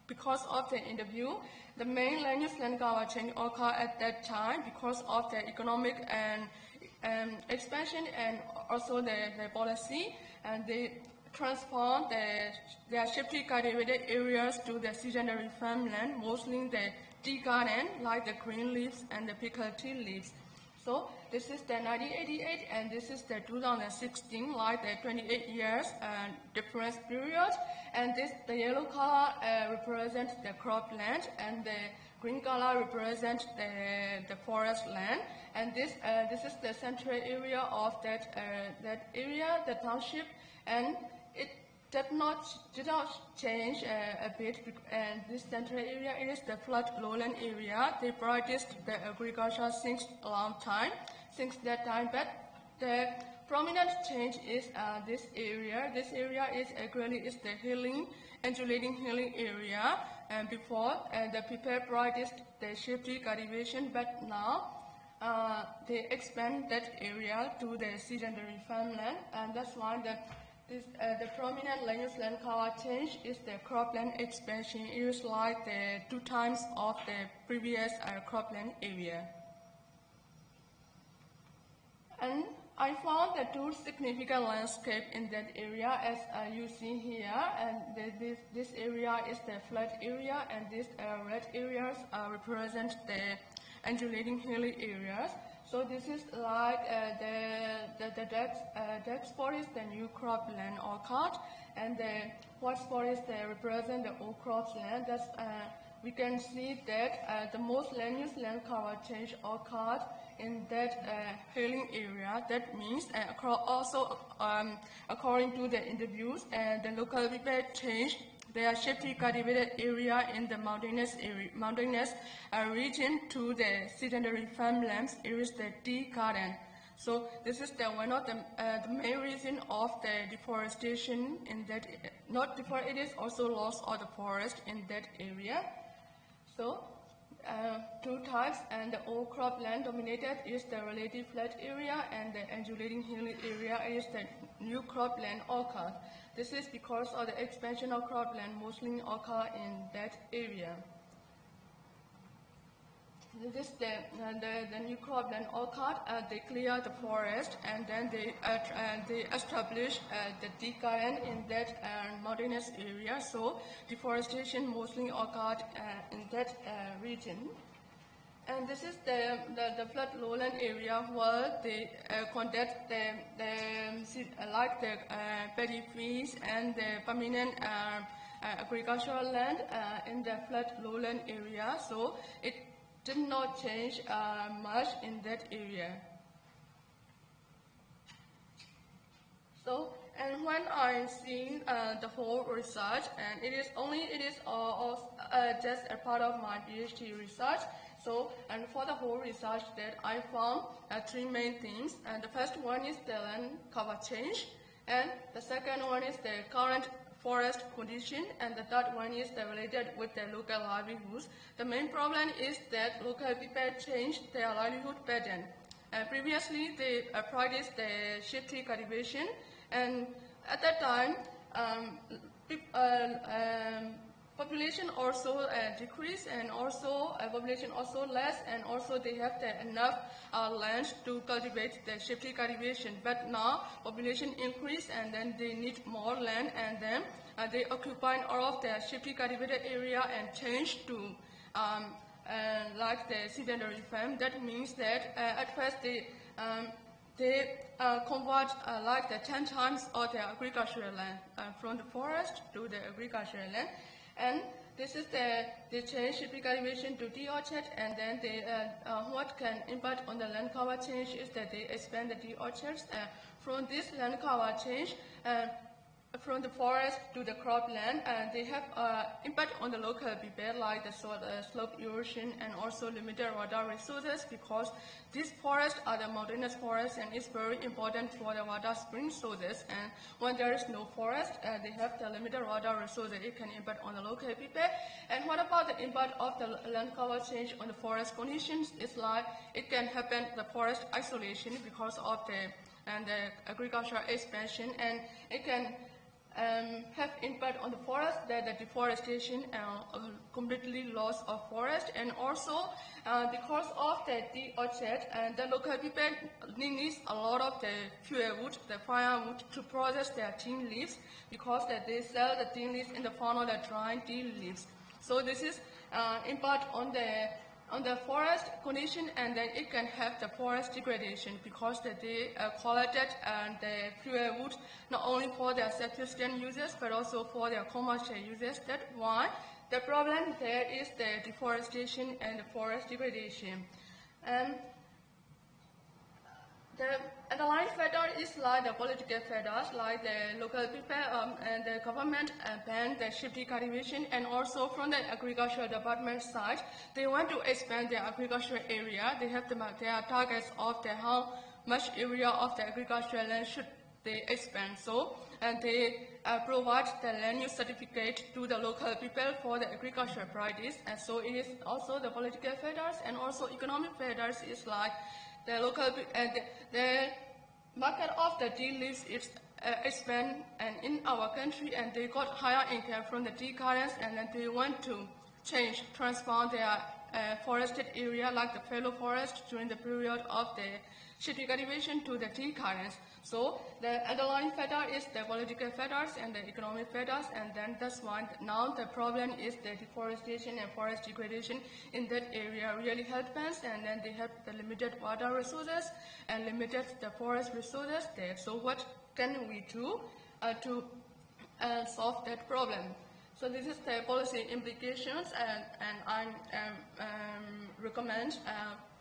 because of the interview. The main land use land cover change occurred at that time because of the economic and expansion and also the policy, and they transformed their shifty cultivated areas to the seasonary farmland, mostly the tea garden, like the green leaves and the pickled tea leaves. So this is the 1988 and this is the 2016, like the 28 years difference period. And the yellow color represents the cropland, and the green color represents the forest land. And this is the central area of that area, the township, and it did not change a bit. And this central area, it is the flat lowland area. They practiced the agriculture since a long time, since that time, but the prominent change is this area. This area is actually the hilling, undulating hilling area. And before, the people practiced the shifty cultivation, but now they expand that area to the sedentary farmland, and that's why the prominent land use land cover change is the cropland expansion. It is like the 2 times of the previous cropland area. And I found the 2 significant landscapes in that area, as you see here. And this area is the flat area, and these red areas represent the undulating hilly areas. So this is like the dark spot is the new cropland or cart, and the white spot is the represent the old cropland. That's we can see that the most land use land cover change occurred in that hilling area. That means also according to the interviews, the local people changed their shifty cultivated area in the mountainous region to the sedentary farmlands. It is the tea garden. So this is one of the main reason of the deforestation in that. Not before, it is also loss of the forest in that area. So 2 types, and the old cropland dominated is the relative flat area, and the undulating hilly area is the new cropland occurred. This is because of the expansion of cropland mostly occur in that area. This the new cropland occurred. They clear the forest, and then they establish the tea garden in that mountainous area. So deforestation mostly occurred in that region. And this is the flat lowland area where they conduct like the paddy fields and the permanent agricultural land in the flat lowland area. So it did not change much in that area. So, and when I see the whole research, and it is just a part of my PhD research. So, and for the whole research that I found 3 main things. And the first one is the land cover change, and the second one is the current forest condition, and the third one is related with the local livelihoods. The main problem is that local people changed their livelihood pattern. Previously, they practiced the shifty cultivation, and at that time, population also decreased, and also population also less, and also they have enough land to cultivate the shifty cultivation. But now population increased, and then they need more land, and then they occupy all of the shifty cultivated area and change to like the sedentary farm. That means that at first they convert like the 10 times of the agricultural land from the forest to the agricultural land. And this is they change shifty cultivation to tea orchard, and then what can impact on the land cover change is that they expand the tea orchards. From this land cover change, from the forest to the cropland, and they have impact on the local people, like the slope erosion and also limited water resources, because these forests are the mountainous forests, and it's very important for the water spring sources. And when there is no forest, they have the limited water resources. It can impact on the local people. And what about the impact of the land cover change on the forest conditions? It's like it can happen the forest isolation because of the agricultural expansion, and it can have impact on the forest, the deforestation, completely loss of forest, and also because of the tea orchard, and the local people needs a lot of the firewood, the firewood, to process their tea leaves, because they sell the tea leaves in the form of the dry tea leaves. So this is impact on the forest condition, and then it can have the forest degradation, because they collected the firewood not only for their subsistence uses but also for their commercial uses. That's why the problem there is the deforestation and the forest degradation. The underlying factor is like the political factors, like the local people and the government ban the shifty cultivation, and also from the agricultural department side, they want to expand their agricultural area. They have their targets of how much area of the agricultural land should they expand. So, and they provide the land use certificate to the local people for the agricultural practice. And so it is also the political factors, and also economic factors is like the local the market of the tea leaves is expand and in our country, and they got higher income from the tea gardens, and then they want to transform their forested area like the fallow forest during the period of the shifty cultivation to the tea gardens. So the underlying factor is the political factors and the economic factors, and then that's why now the problem is the deforestation and forest degradation in that area really happens, and then they have the limited water resources and limited the forest resources there. So what can we do to solve that problem? So this is the policy implications, and I recommend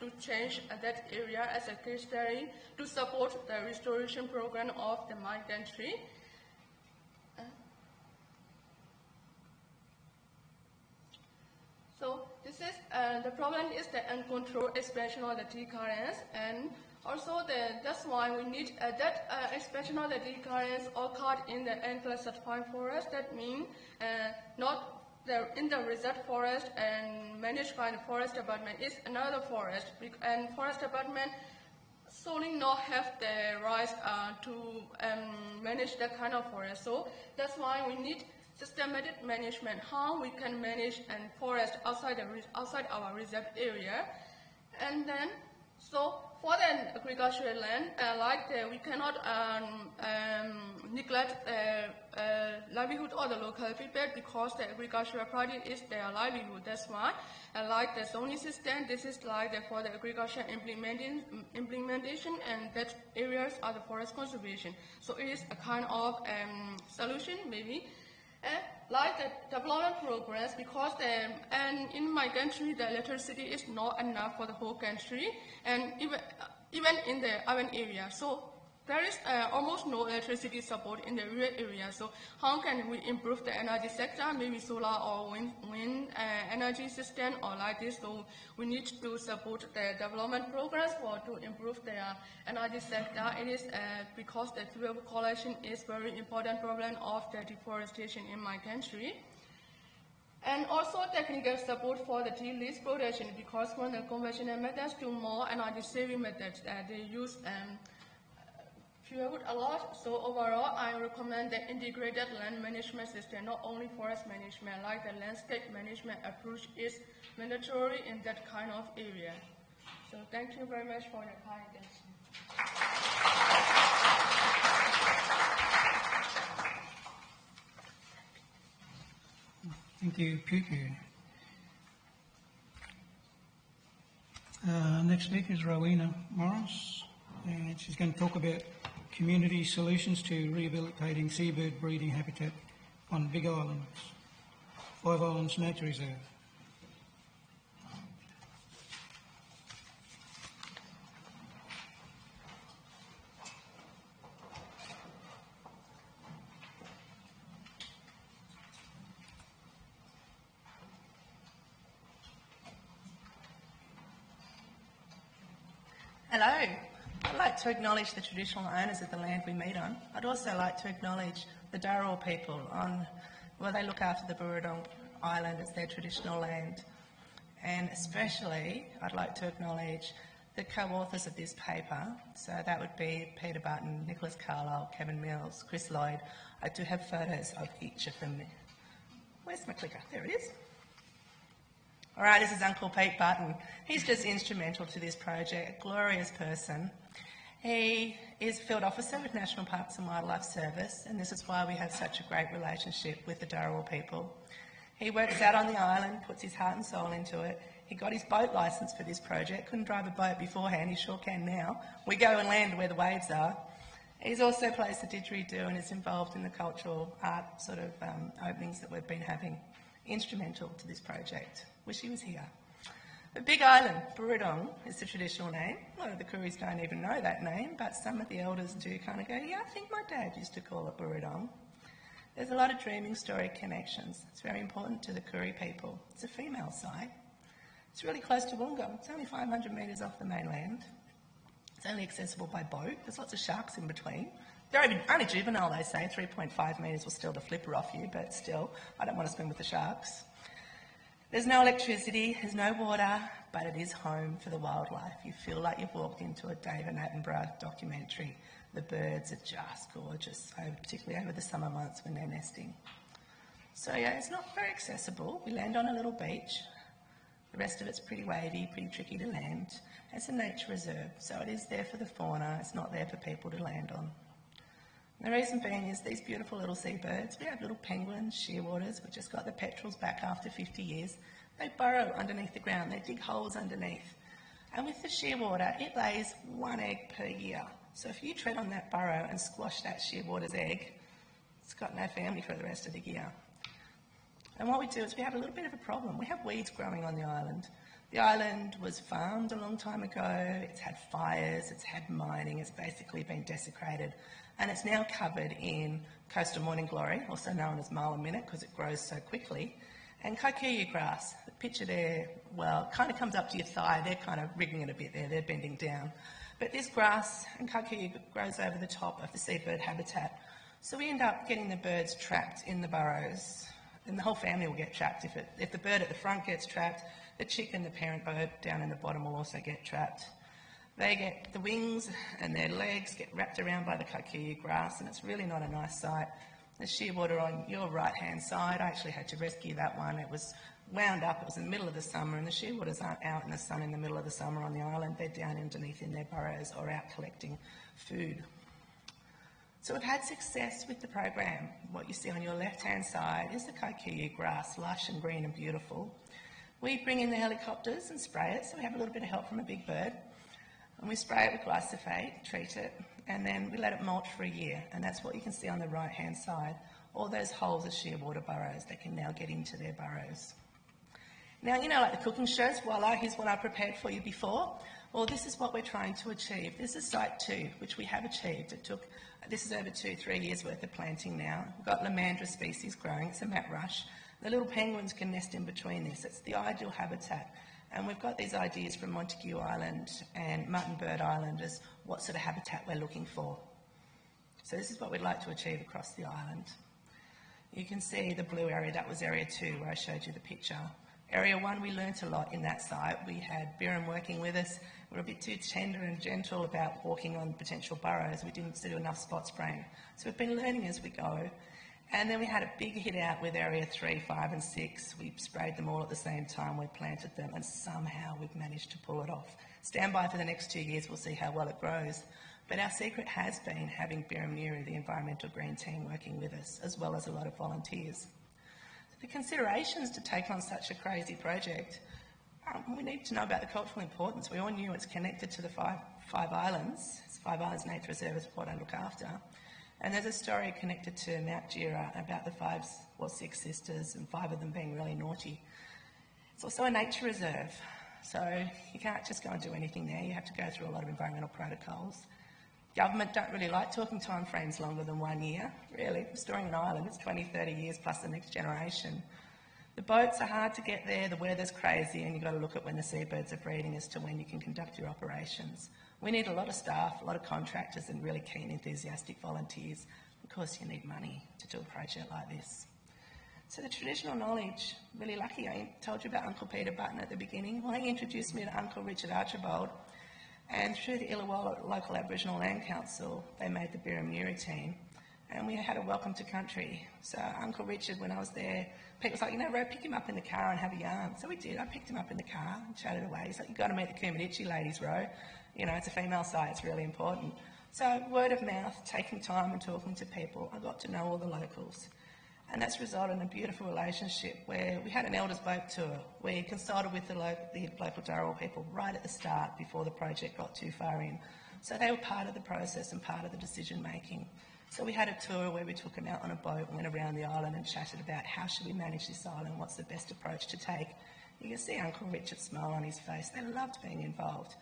to change that area as a case study to support the restoration program of my country. So this is the problem is the uncontrolled expansion of the tea gardens, and also that's why we need that expansion of the tea gardens occurred in the unclassified forest. That means not in the reserve forest and managed by the forest department is another forest, and forest department solely not have the rights to manage that kind of forest. So that's why we need systematic management, how we can manage and forest outside our reserve area. And then so for the agricultural land, we cannot neglect livelihood of the local people, because the agricultural practice is their livelihood. That's why, like the zoning system, this is like for the agriculture implementation, and that areas are the forest conservation. So it is a kind of solution maybe. Like the development progress, because and in my country the electricity is not enough for the whole country, and even in the urban area. So there is almost no electricity support in the rural area. So how can we improve the energy sector? Maybe solar or wind energy system or like this. So we need to support the development progress to improve the energy sector. It is because the fuel collection is very important problem of the deforestation in my country. And also technical support for the tea leaves production, because from the conventional methods to more energy saving methods, they use firewood a lot. So overall, I recommend the integrated land management system, not only forest management, like the landscape management approach is mandatory in that kind of area. So thank you very much for your kind attention. Thank you, Phyu. Next speaker is Rowena Morris, and she's going to talk about community solutions to rehabilitating seabird breeding habitat on Big Islands. Five Islands Nature Reserve. Hello. I'd like to acknowledge the traditional owners of the land we meet on. I'd also like to acknowledge the Dharawal people they look after the Booirodoong Island as their traditional land. And especially, I'd like to acknowledge the co-authors of this paper. So that would be Peter Button, Nicholas Carlisle, Kevin Mills, Chris Lloyd. I do have photos of each of them. Where's my clicker? There it is. All right, this is Uncle Pete Button. He's just instrumental to this project, a glorious person. He is field officer with National Parks and Wildlife Service, and this is why we have such a great relationship with the Dharawal people. He works out on the island, puts his heart and soul into it. He got his boat licence for this project, couldn't drive a boat beforehand, he sure can now. We go and land where the waves are. He's also plays the didgeridoo and is involved in the cultural art openings that we've been having. Instrumental to this project. Wish he was here. The Big Island, Booirodoong, is the traditional name. A lot of the Kooris don't even know that name, but some of the elders do kind of go, yeah, I think my dad used to call it Booirodoong. There's a lot of dreaming story connections. It's very important to the Koori people. It's a female site. It's really close to Wollongong. It's only 500 metres off the mainland. It's only accessible by boat. There's lots of sharks in between. They're only juvenile, they say. 3.5 metres will steal the flipper off you, but still, I don't want to swim with the sharks. There's no electricity, there's no water, but it is home for the wildlife. You feel like you've walked into a David Attenborough documentary. The birds are just gorgeous, particularly over the summer months when they're nesting. So yeah, it's not very accessible. We land on a little beach. The rest of it's pretty wavy, pretty tricky to land. It's a nature reserve, so it is there for the fauna. It's not there for people to land on. The reason being is these beautiful little seabirds. We have little penguins, shearwaters. We've just got the petrels back after 50 years. They burrow underneath the ground. They dig holes underneath. And with the shearwater, it lays 1 egg per year. So if you tread on that burrow and squash that shearwater's egg, it's got no family for the rest of the year. And what we do is we have a little bit of a problem. We have weeds growing on the island. The island was farmed a long time ago. It's had fires. It's had mining. It's basically been desecrated. And it's now covered in coastal morning glory, also known as marla minute because it grows so quickly, and kikuyu grass. The picture there, well, kind of comes up to your thigh. They're kind of rigging it a bit there. They're bending down. But this grass and kikuyu grows over the top of the seabird habitat. So we end up getting the birds trapped in the burrows, and the whole family will get trapped. If the bird at the front gets trapped, the chick and the parent bird down in the bottom will also get trapped. They get the wings and their legs get wrapped around by the kikuyu grass, and it's really not a nice sight. The shearwater on your right-hand side, I actually had to rescue that one. It was wound up, it was in the middle of the summer, and the shearwaters aren't out in the sun in the middle of the summer on the island. They're down underneath in their burrows or out collecting food. So we've had success with the program. What you see on your left-hand side is the kikuyu grass, lush and green and beautiful. We bring in the helicopters and spray it, so we have a little bit of help from a big bird. And we spray it with glyphosate, treat it, and then we let it molt for a year. And that's what you can see on the right-hand side. All those holes are shearwater burrows. They can now get into their burrows. Now, you know, like the cooking shows, voila, here's what I prepared for you before. Well, this is what we're trying to achieve. This is site 2, which we have achieved. This is over 2-3 years worth of planting now. We've got Lamandra species growing. It's a mat rush. The little penguins can nest in between this. It's the ideal habitat. And we've got these ideas from Montague Island and Mutton Bird Island as what sort of habitat we're looking for. So this is what we'd like to achieve across the island. You can see the blue area, that was area 2 where I showed you the picture. Area 1, we learnt a lot in that site. We had Biram working with us. We were a bit too tender and gentle about walking on potential burrows. We didn't do enough spot spraying. So we've been learning as we go. And then we had a big hit out with area 3, 5 and 6. We sprayed them all at the same time, we planted them, and somehow we've managed to pull it off. Stand by for the next 2 years, we'll see how well it grows. But our secret has been having Biram Nuri, the environmental green team, working with us, as well as a lot of volunteers. The considerations to take on such a crazy project, we need to know about the cultural importance. We all knew it's connected to the five islands. It's 5 Islands Nature Reserve is what I look after. And there's a story connected to Mount Gira about the or 6 sisters, and 5 of them being really naughty. It's also a nature reserve, so you can't just go and do anything there. You have to go through a lot of environmental protocols. Government don't really like talking time frames longer than 1 year, really. Restoring an island, it's 20, 30 years plus the next generation. The boats are hard to get there, the weather's crazy, and you've got to look at when the seabirds are breeding as to when you can conduct your operations. We need a lot of staff, a lot of contractors, and really keen, enthusiastic volunteers. Of course, you need money to do a project like this. So the traditional knowledge, really lucky. I told you about Uncle Peter Button at the beginning. Well, he introduced me to Uncle Richard Archibald, and through the Illawarra Local Aboriginal Land Council, they made the Booirodoong team, and we had a welcome to country. So Uncle Richard, when I was there, Pete was like, you know, Ro, pick him up in the car and have a yarn. So we did. I picked him up in the car and chatted away. He's like, you've got to meet the Koorangie ladies, Ro. You know, it's a female site, it's really important. So word of mouth, taking time and talking to people, I got to know all the locals. And that's resulted in a beautiful relationship where we had an elders boat tour. We consulted with the local Darawal people right at the start before the project got too far in. So they were part of the process and part of the decision making. So we had a tour where we took them out on a boat, went around the island and chatted about how should we manage this island, what's the best approach to take. You can see Uncle Richard's smile on his face. They loved being involved.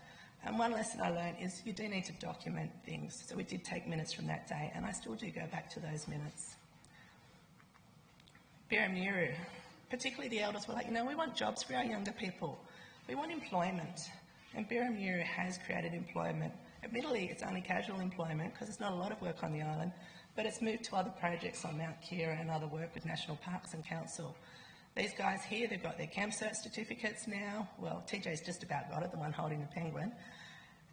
And one lesson I learned is you do need to document things. So we did take minutes from that day, and I still do go back to those minutes. Booirodoong, particularly the elders were like, you know, we want jobs for our younger people. We want employment. And Booirodoong has created employment. Admittedly, it's only casual employment because there's not a lot of work on the island, but it's moved to other projects on Mount Kira and other work with National Parks and Council. These guys here, they've got their CamCert certificates now. Well, TJ's just about got it, the one holding the penguin.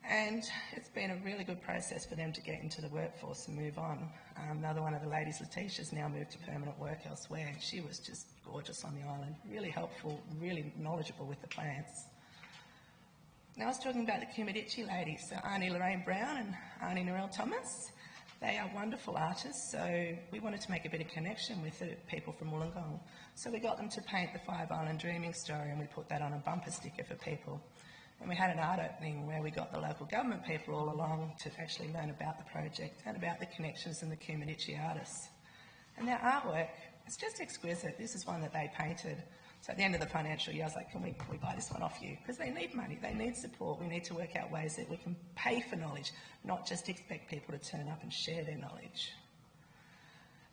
And it's been a really good process for them to get into the workforce and move on. Another one of the ladies, Letitia's now moved to permanent work elsewhere. She was just gorgeous on the island, really helpful, really knowledgeable with the plants. Now I was talking about the Koorangie ladies, so Auntie Lorraine Brown and Auntie Narelle Thomas. They are wonderful artists, so we wanted to make a bit of connection with the people from Wollongong. So we got them to paint the 5 Island Dreaming story, and we put that on a bumper sticker for people. And we had an art opening where we got the local government people all along to actually learn about the project and about the connections and the Koorangie artists. And their artwork, it's just exquisite. This is one that they painted. So at the end of the financial year, I was like, can we buy this one off you? Because they need money, they need support. We need to work out ways that we can pay for knowledge, not just expect people to turn up and share their knowledge.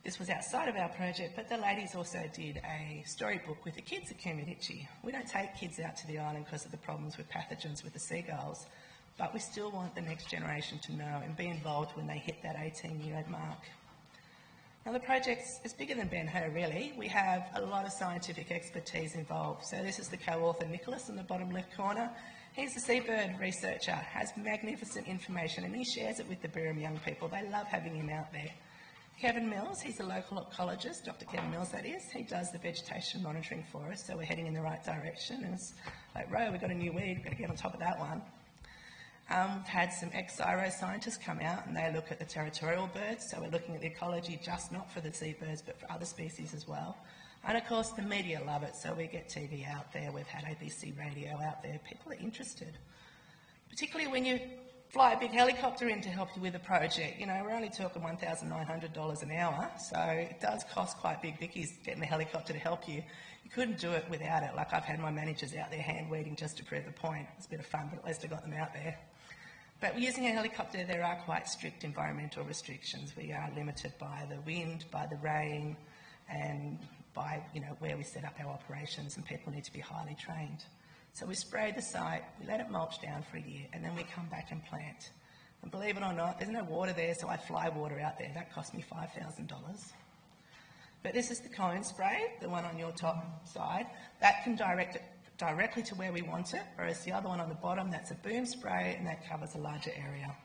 This was outside of our project, but the ladies also did a storybook with the kids at Koorangie. We don't take kids out to the island because of the problems with pathogens with the seagulls, but we still want the next generation to know and be involved when they hit that 18-year mark. Now the project is bigger than Ben-Hur really. We have a lot of scientific expertise involved. So this is the co-author Nicholas in the bottom left corner. He's a seabird researcher, has magnificent information, and he shares it with the Booirodoong young people. They love having him out there. Kevin Mills, he's a local ecologist, Dr. Kevin Mills that is. He does the vegetation monitoring for us, so we're heading in the right direction. And it's like, Ro, we've got a new weed, we've got to get on top of that one. We've had some ex-SERA scientists come out and they look at the territorial birds, so we're looking at the ecology just not for the seabirds but for other species as well. And of course the media love it, so we get TV out there, we've had ABC radio out there, people are interested. Particularly when you fly a big helicopter in to help you with a project. You know, we're only talking $1,900 an hour, so it does cost quite big bickies getting the helicopter to help you. You couldn't do it without it. Like I've had my managers out there hand-weeding just to prove the point. It's a bit of fun, but at least I got them out there. But using a helicopter, there are quite strict environmental restrictions. We are limited by the wind, by the rain, and by, you know, where we set up our operations, and people need to be highly trained. So we spray the site, we let it mulch down for a year, and then we come back and plant. And believe it or not, there's no water there, so I fly water out there. That cost me $5,000. But this is the cone spray, the one on your top side. That can direct it directly to where we want it, whereas the other one on the bottom, that's a boom spray, and that covers a larger area.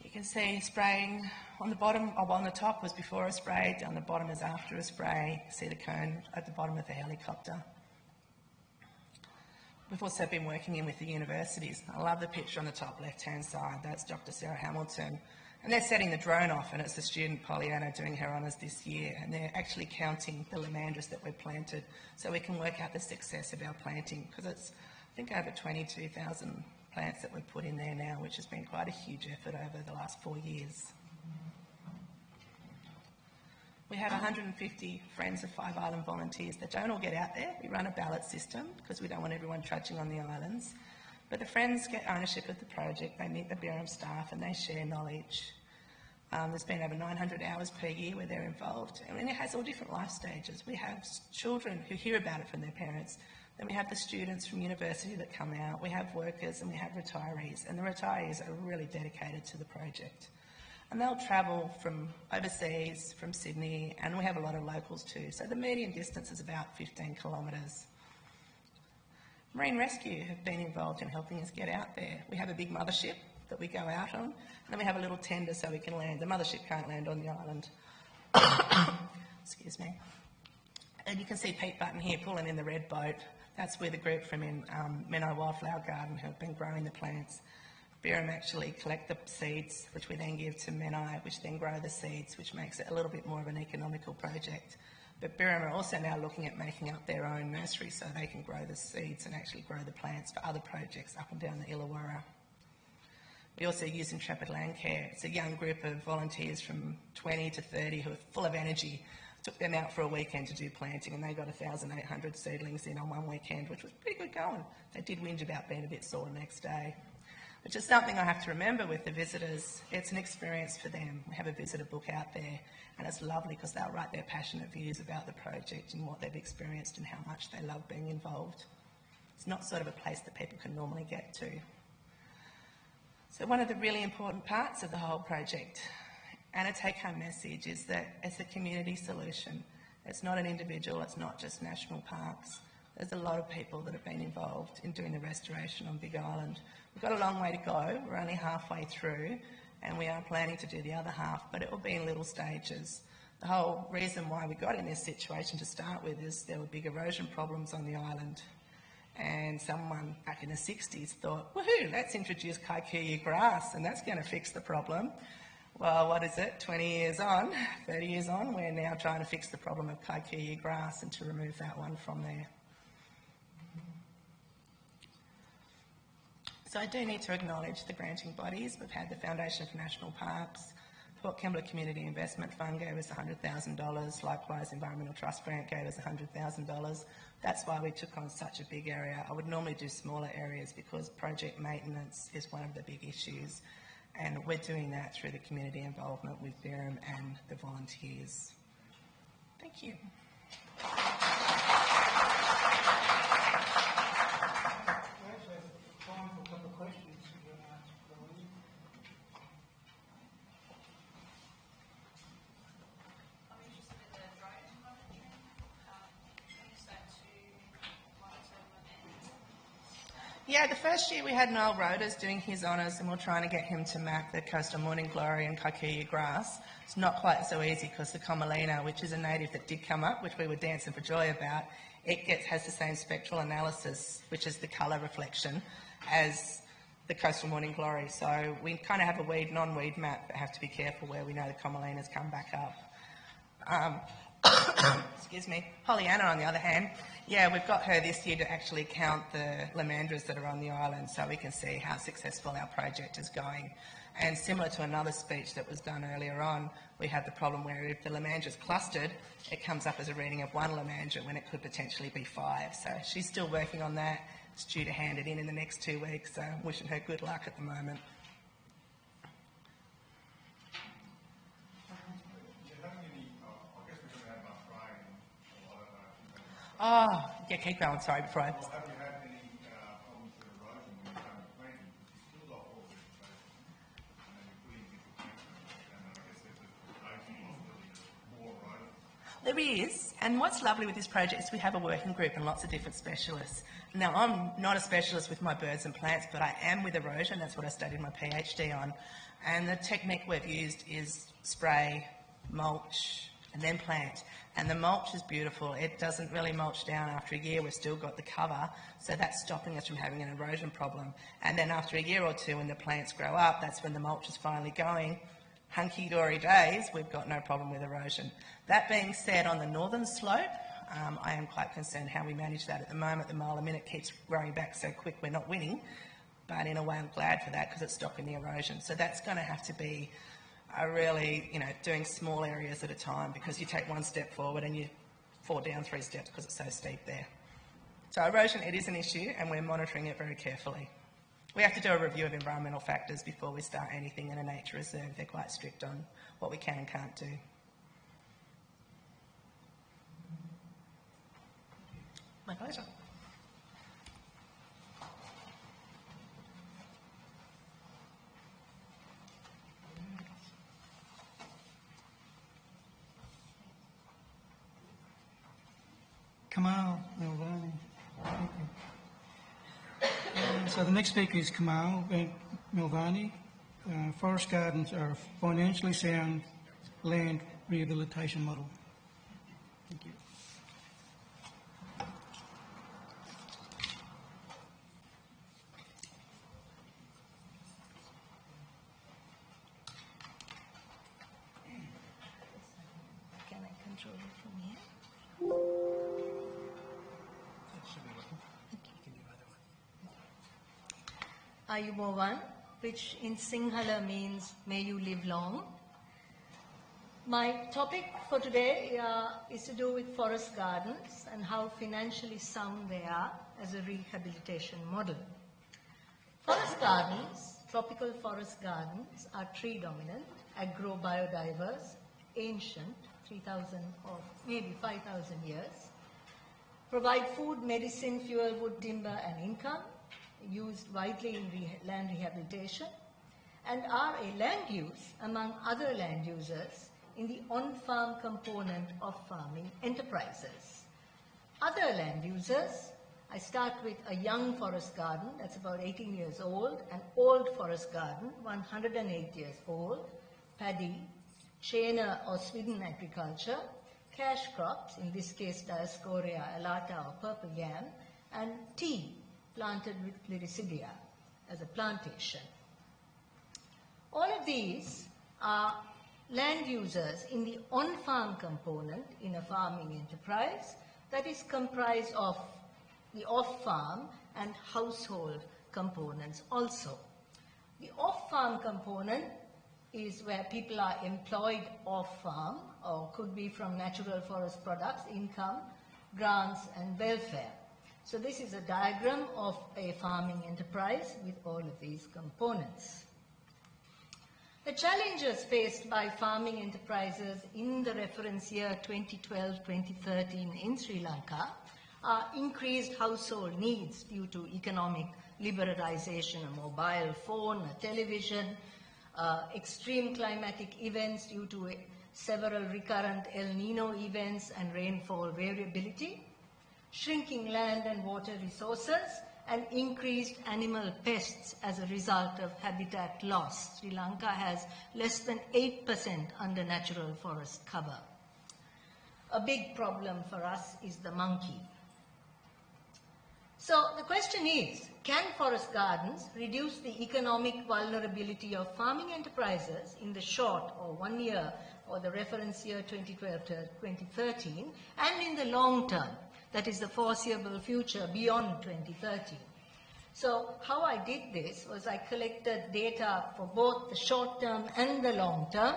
You can see spraying on the bottom, or on the top was before a spray, down the bottom is after a spray. See the cone at the bottom of the helicopter. We've also been working in with the universities. I love the picture on the top left-hand side. That's Dr. Sarah Hamilton. And they're setting the drone off, and it's the student Pollyanna doing her honours this year, and they're actually counting the lomandras that we've planted so we can work out the success of our planting, because it's, I think, over 22,000 plants that we've put in there now, which has been quite a huge effort over the last 4 years. We have 150 Friends of Five Island volunteers that don't all get out there. We run a ballot system because we don't want everyone trudging on the islands. But the Friends get ownership of the project, they meet the Booirodoong staff and they share knowledge. There's been over 900 hours per year where they're involved, and it has all different life stages. We have children who hear about it from their parents, then we have the students from university that come out, we have workers and we have retirees, and the retirees are really dedicated to the project. And they'll travel from overseas, from Sydney, and we have a lot of locals too. So the median distance is about 15 kilometres. Marine Rescue have been involved in helping us get out there. We have a big mothership that we go out on, and then we have a little tender so we can land. The mothership can't land on the island. Excuse me. And you can see Pete Button here pulling in the red boat. That's with a group from Menai Wildflower Garden who have been growing the plants. Booirodoong actually collect the seeds, which we then give to Menai, which then grow the seeds, which makes it a little bit more of an economical project. But Booirodoong are also now looking at making up their own nursery so they can grow the seeds and actually grow the plants for other projects up and down the Illawarra. We also use Intrepid Land Care. It's a young group of volunteers from 20 to 30 who are full of energy. Took them out for a weekend to do planting and they got 1,800 seedlings in on one weekend, which was pretty good going. They did whinge about being a bit sore the next day, which is something I have to remember with the visitors. It's an experience for them. We have a visitor book out there and it's lovely because they'll write their passionate views about the project and what they've experienced and how much they love being involved. It's not sort of a place that people can normally get to. So one of the really important parts of the whole project and a take-home message is that it's a community solution. It's not an individual, it's not just national parks. There's a lot of people that have been involved in doing the restoration on Big Island. We've got a long way to go. We're only halfway through and we are planning to do the other half, but it will be in little stages. The whole reason why we got in this situation to start with is there were big erosion problems on the island, and someone back in the 60s thought, woohoo, let's introduce kikuyu grass and that's going to fix the problem. Well, what is it, 20 years on, 30 years on, we're now trying to fix the problem of kikuyu grass and to remove that one from there. So I do need to acknowledge the granting bodies. We've had the Foundation for National Parks, Port Kembla Community Investment Fund gave us $100,000, likewise Environmental Trust Grant gave us $100,000. That's why we took on such a big area. I would normally do smaller areas because project maintenance is one of the big issues, and we're doing that through the community involvement with Booirodoong and the volunteers. Thank you. Time for a couple of questions if you want to ask Lwin. I'm interested in the drone monitoring. Use that to monitor momentum. Yeah, the first year we had Noel Rodas doing his honours and we're trying to get him to map the coastal morning glory and kikuyu grass. It's not quite so easy because the Commelina, which is a native that did come up, which we were dancing for joy about, has the same spectral analysis, which is the colour reflection, as the coastal morning glory. So we kind of have a weed, non-weed map, but have to be careful where we know the Commelinas come back up. Excuse me. Pollyanna, on the other hand, yeah, we've got her this year to actually count the lamandras that are on the island so we can see how successful our project is going. And similar to another speech that was done earlier on, we have the problem where if the lamandra's clustered, it comes up as a reading of 1 lamandra when it could potentially be 5. So she's still working on that. It's due to hand it in the next 2 weeks, so wishing her good luck at the moment. Oh, yeah, keep going, sorry, before I... Have you had any problems with erosion when you've done the planting? Because you still got all vegetation, and then you're putting different plants in, and I guess there's a possibility of more erosion. There is, and what's lovely with this project is we have a working group and lots of different specialists. Now, I'm not a specialist with my birds and plants, but I am with erosion. That's what I studied my PhD on. And the technique we've used is spray, mulch, and then plant. And the mulch is beautiful. It doesn't really mulch down after a year. We've still got the cover, so that's stopping us from having an erosion problem. And then after a year or two, when the plants grow up, that's when the mulch is finally going. Hunky-dory days, we've got no problem with erosion. That being said, on the northern slope, I am quite concerned how we manage that. At the moment, the mile a minute keeps growing back so quick we're not winning, but in a way I'm glad for that because it's stopping the erosion. So that's going to have to be are really, doing small areas at a time, because you take one step forward and you fall down 3 steps because it's so steep there. So erosion, it is an issue, and we're monitoring it very carefully. We have to do a review of environmental factors before we start anything in a nature reserve. They're quite strict on what we can and can't do. My pleasure. Kamal Melvani. Thank you. So the next speaker is Kamal Melvani. Forest gardens are a financially sound land rehabilitation model. Thank you. Can I control it from here? Ayubowan, which in Sinhala means may you live long. My topic for today is to do with forest gardens and how financially sound they are as a rehabilitation model. Forest gardens, tropical forest gardens, are tree dominant, agro-biodiverse, ancient, 3,000 or maybe 5,000 years, provide food, medicine, fuel, wood, timber and income, used widely in land rehabilitation, and are a land use among other land users in the on-farm component of farming enterprises. Other land users, I start with a young forest garden that's about 18 years old, an old forest garden, 108 years old, paddy, Chena or Sweden agriculture, cash crops, in this case Dioscorea alata or purple yam, and tea planted with Gliricidia as a plantation. All of these are land users in the on-farm component in a farming enterprise that is comprised of the off-farm and household components also. The off-farm component is where people are employed off-farm or could be from natural forest products, income, grants and welfare. So this is a diagram of a farming enterprise with all of these components. The challenges faced by farming enterprises in the reference year 2012-2013 in Sri Lanka are increased household needs due to economic liberalization, a mobile phone, a television, extreme climatic events due to several recurrent El Nino events and rainfall variability, shrinking land and water resources, and increased animal pests as a result of habitat loss. Sri Lanka has less than 8% under natural forest cover. A big problem for us is the monkey. So the question is, can forest gardens reduce the economic vulnerability of farming enterprises in the short or 1 year or the reference year 2012 to 2013 and in the long term, that is the foreseeable future beyond 2030. So how I did this was I collected data for both the short term and the long term.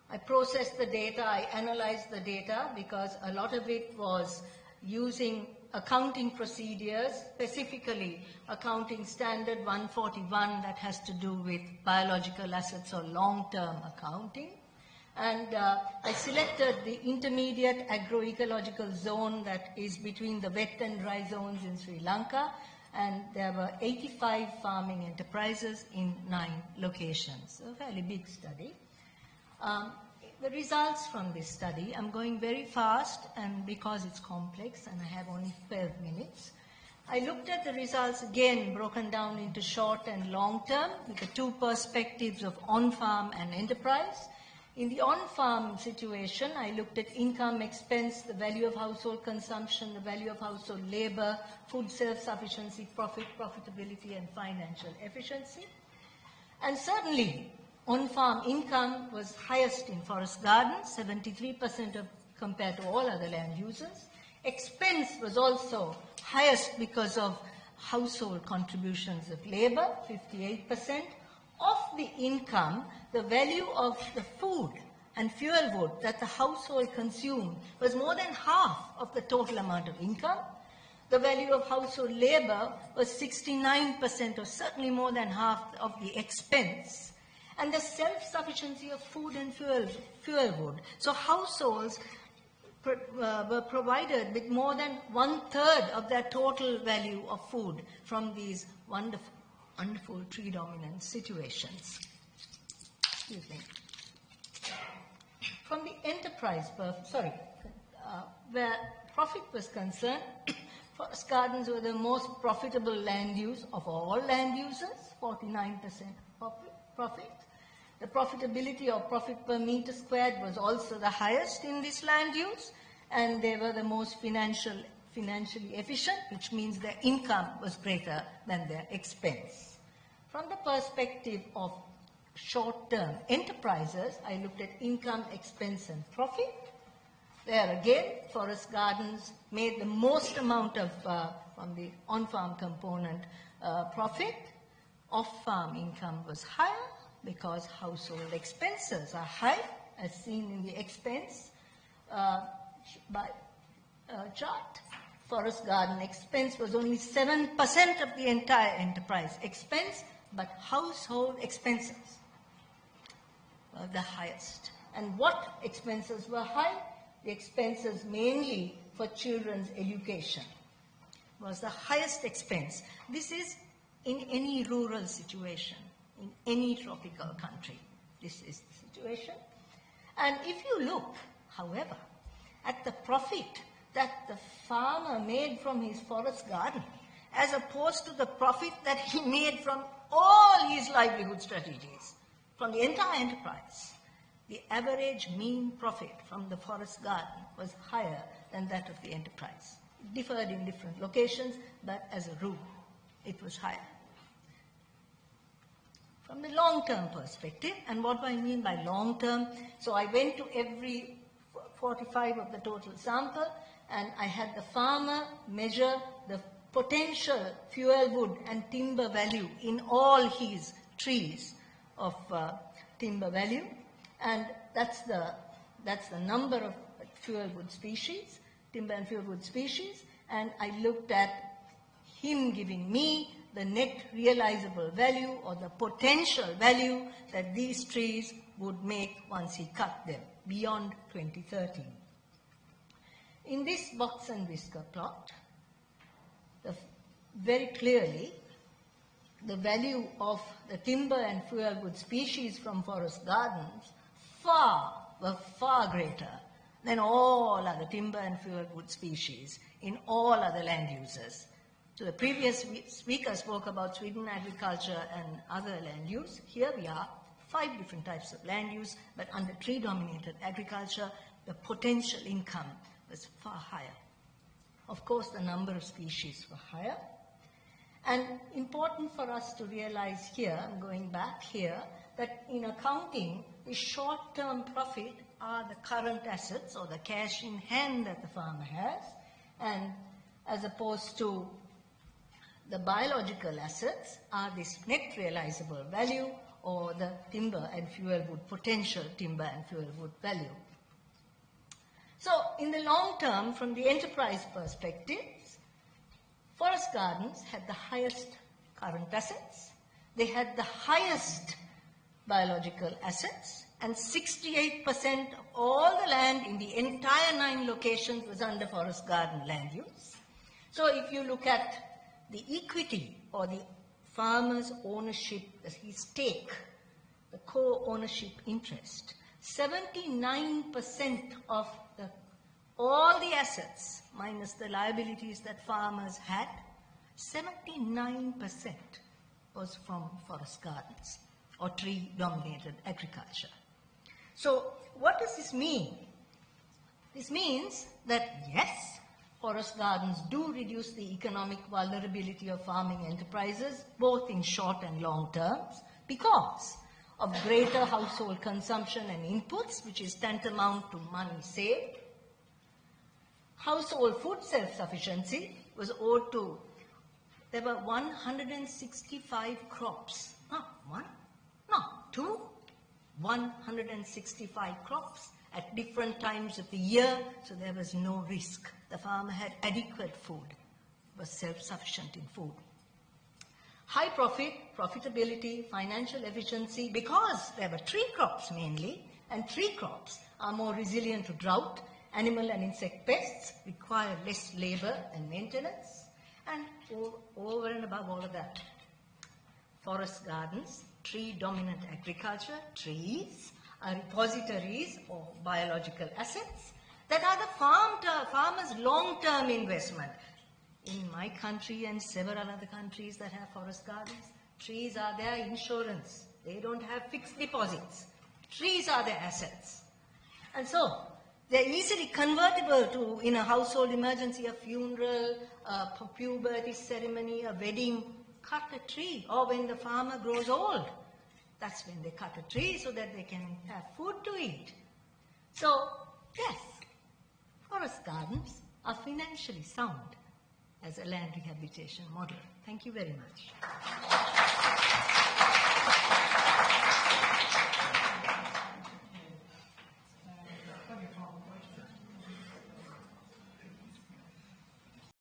I processed the data, I analyzed the data because a lot of it was using accounting procedures, specifically accounting standard 141 that has to do with biological assets or long-term accounting. And I selected the intermediate agroecological zone that is between the wet and dry zones in Sri Lanka, and there were 85 farming enterprises in 9 locations. So a fairly big study. The results from this study, I'm going very fast and because it's complex and I have only 12 minutes. I looked at the results again broken down into short and long term with the 2 perspectives of on-farm and enterprise. In the on-farm situation, I looked at income, expense, the value of household consumption, the value of household labor, food self-sufficiency, profit, profitability, and financial efficiency. And certainly, on-farm income was highest in forest gardens, 73% compared to all other land users. Expense was also highest because of household contributions of labor, 58%. of the income, the value of the food and fuel wood that the household consumed was more than half of the total amount of income. The value of household labor was 69%, or certainly more than half of the expense. And the self-sufficiency of food and fuel wood. So households were provided with more than 1/3 of their total value of food from these wonderful tree-dominant situations. Excuse me. From the enterprise, where profit was concerned, forest gardens were the most profitable land use of all land users, 49% profit. The profitability or profit per meter squared was also the highest in this land use, and they were the most financially efficient, which means their income was greater than their expense. From the perspective of short-term enterprises, I looked at income, expense, and profit. There again, forest gardens made the most amount of, from the on-farm component, profit. Off-farm income was higher because household expenses are high, as seen in the expense chart. Forest garden expense was only 7% of the entire enterprise expense, but household expenses were the highest. And what expenses were high? The expenses mainly for children's education was the highest expense. This is in any rural situation, in any tropical country. This is the situation. And if you look, however, at the profit that the farmer made from his forest garden, as opposed to the profit that he made from all his livelihood strategies, from the entire enterprise, the average mean profit from the forest garden was higher than that of the enterprise. It differed in different locations, but as a rule, it was higher. From the long-term perspective, and what do I mean by long-term? So I went to every 45 of the total sample, and I had the farmer measure the potential fuel wood and timber value in all his trees of timber value, and that's the number of fuel wood species, timber and fuel wood species, and I looked at him giving me the net realizable value or the potential value that these trees would make once he cut them beyond 2013. In this box and whisker plot, very clearly, the value of the timber and fuel wood species from forest gardens were far greater than all other timber and fuel wood species in all other land uses. So the previous speaker spoke about Sweden agriculture and other land use. Here we are, 5 different types of land use, but under tree-dominated agriculture, the potential income was far higher. Of course, the number of species were higher. And important for us to realize here, I'm going back here, that in accounting, the short-term profit are the current assets or the cash in hand that the farmer has, and as opposed to the biological assets are this net realizable value or the timber and fuel wood potential timber and fuel wood value. So in the long term, from the enterprise perspective, forest gardens had the highest current assets, they had the highest biological assets, and 68% of all the land in the entire 9 locations was under forest garden land use. So if you look at the equity or the farmer's ownership, his stake, the co-ownership interest, 79% of all the assets minus the liabilities that farmers had, 79% was from forest gardens or tree-dominated agriculture. So what does this mean? This means that yes, forest gardens do reduce the economic vulnerability of farming enterprises, both in short and long terms, because of greater household consumption and inputs, which is tantamount to money saved. Household food self-sufficiency was owed to, there were 165 crops, not one, No, 165 crops at different times of the year, so there was no risk. The farmer had adequate food, was self-sufficient in food. High profit, profitability, financial efficiency, because there were tree crops mainly, and tree crops are more resilient to drought, animal and insect pests, require less labor and maintenance, and over and above all of that, forest gardens, tree-dominant agriculture, trees are repositories of biological assets that are the farmer's long-term investment. In my country and several other countries that have forest gardens, trees are their insurance. They don't have fixed deposits. Trees are their assets. And so, they're easily convertible to, in a household emergency, a funeral, a puberty ceremony, a wedding, cut a tree, or when the farmer grows old. That's when they cut a tree so that they can have food to eat. So, yes, forest gardens are financially sound as a land rehabilitation model. Thank you very much.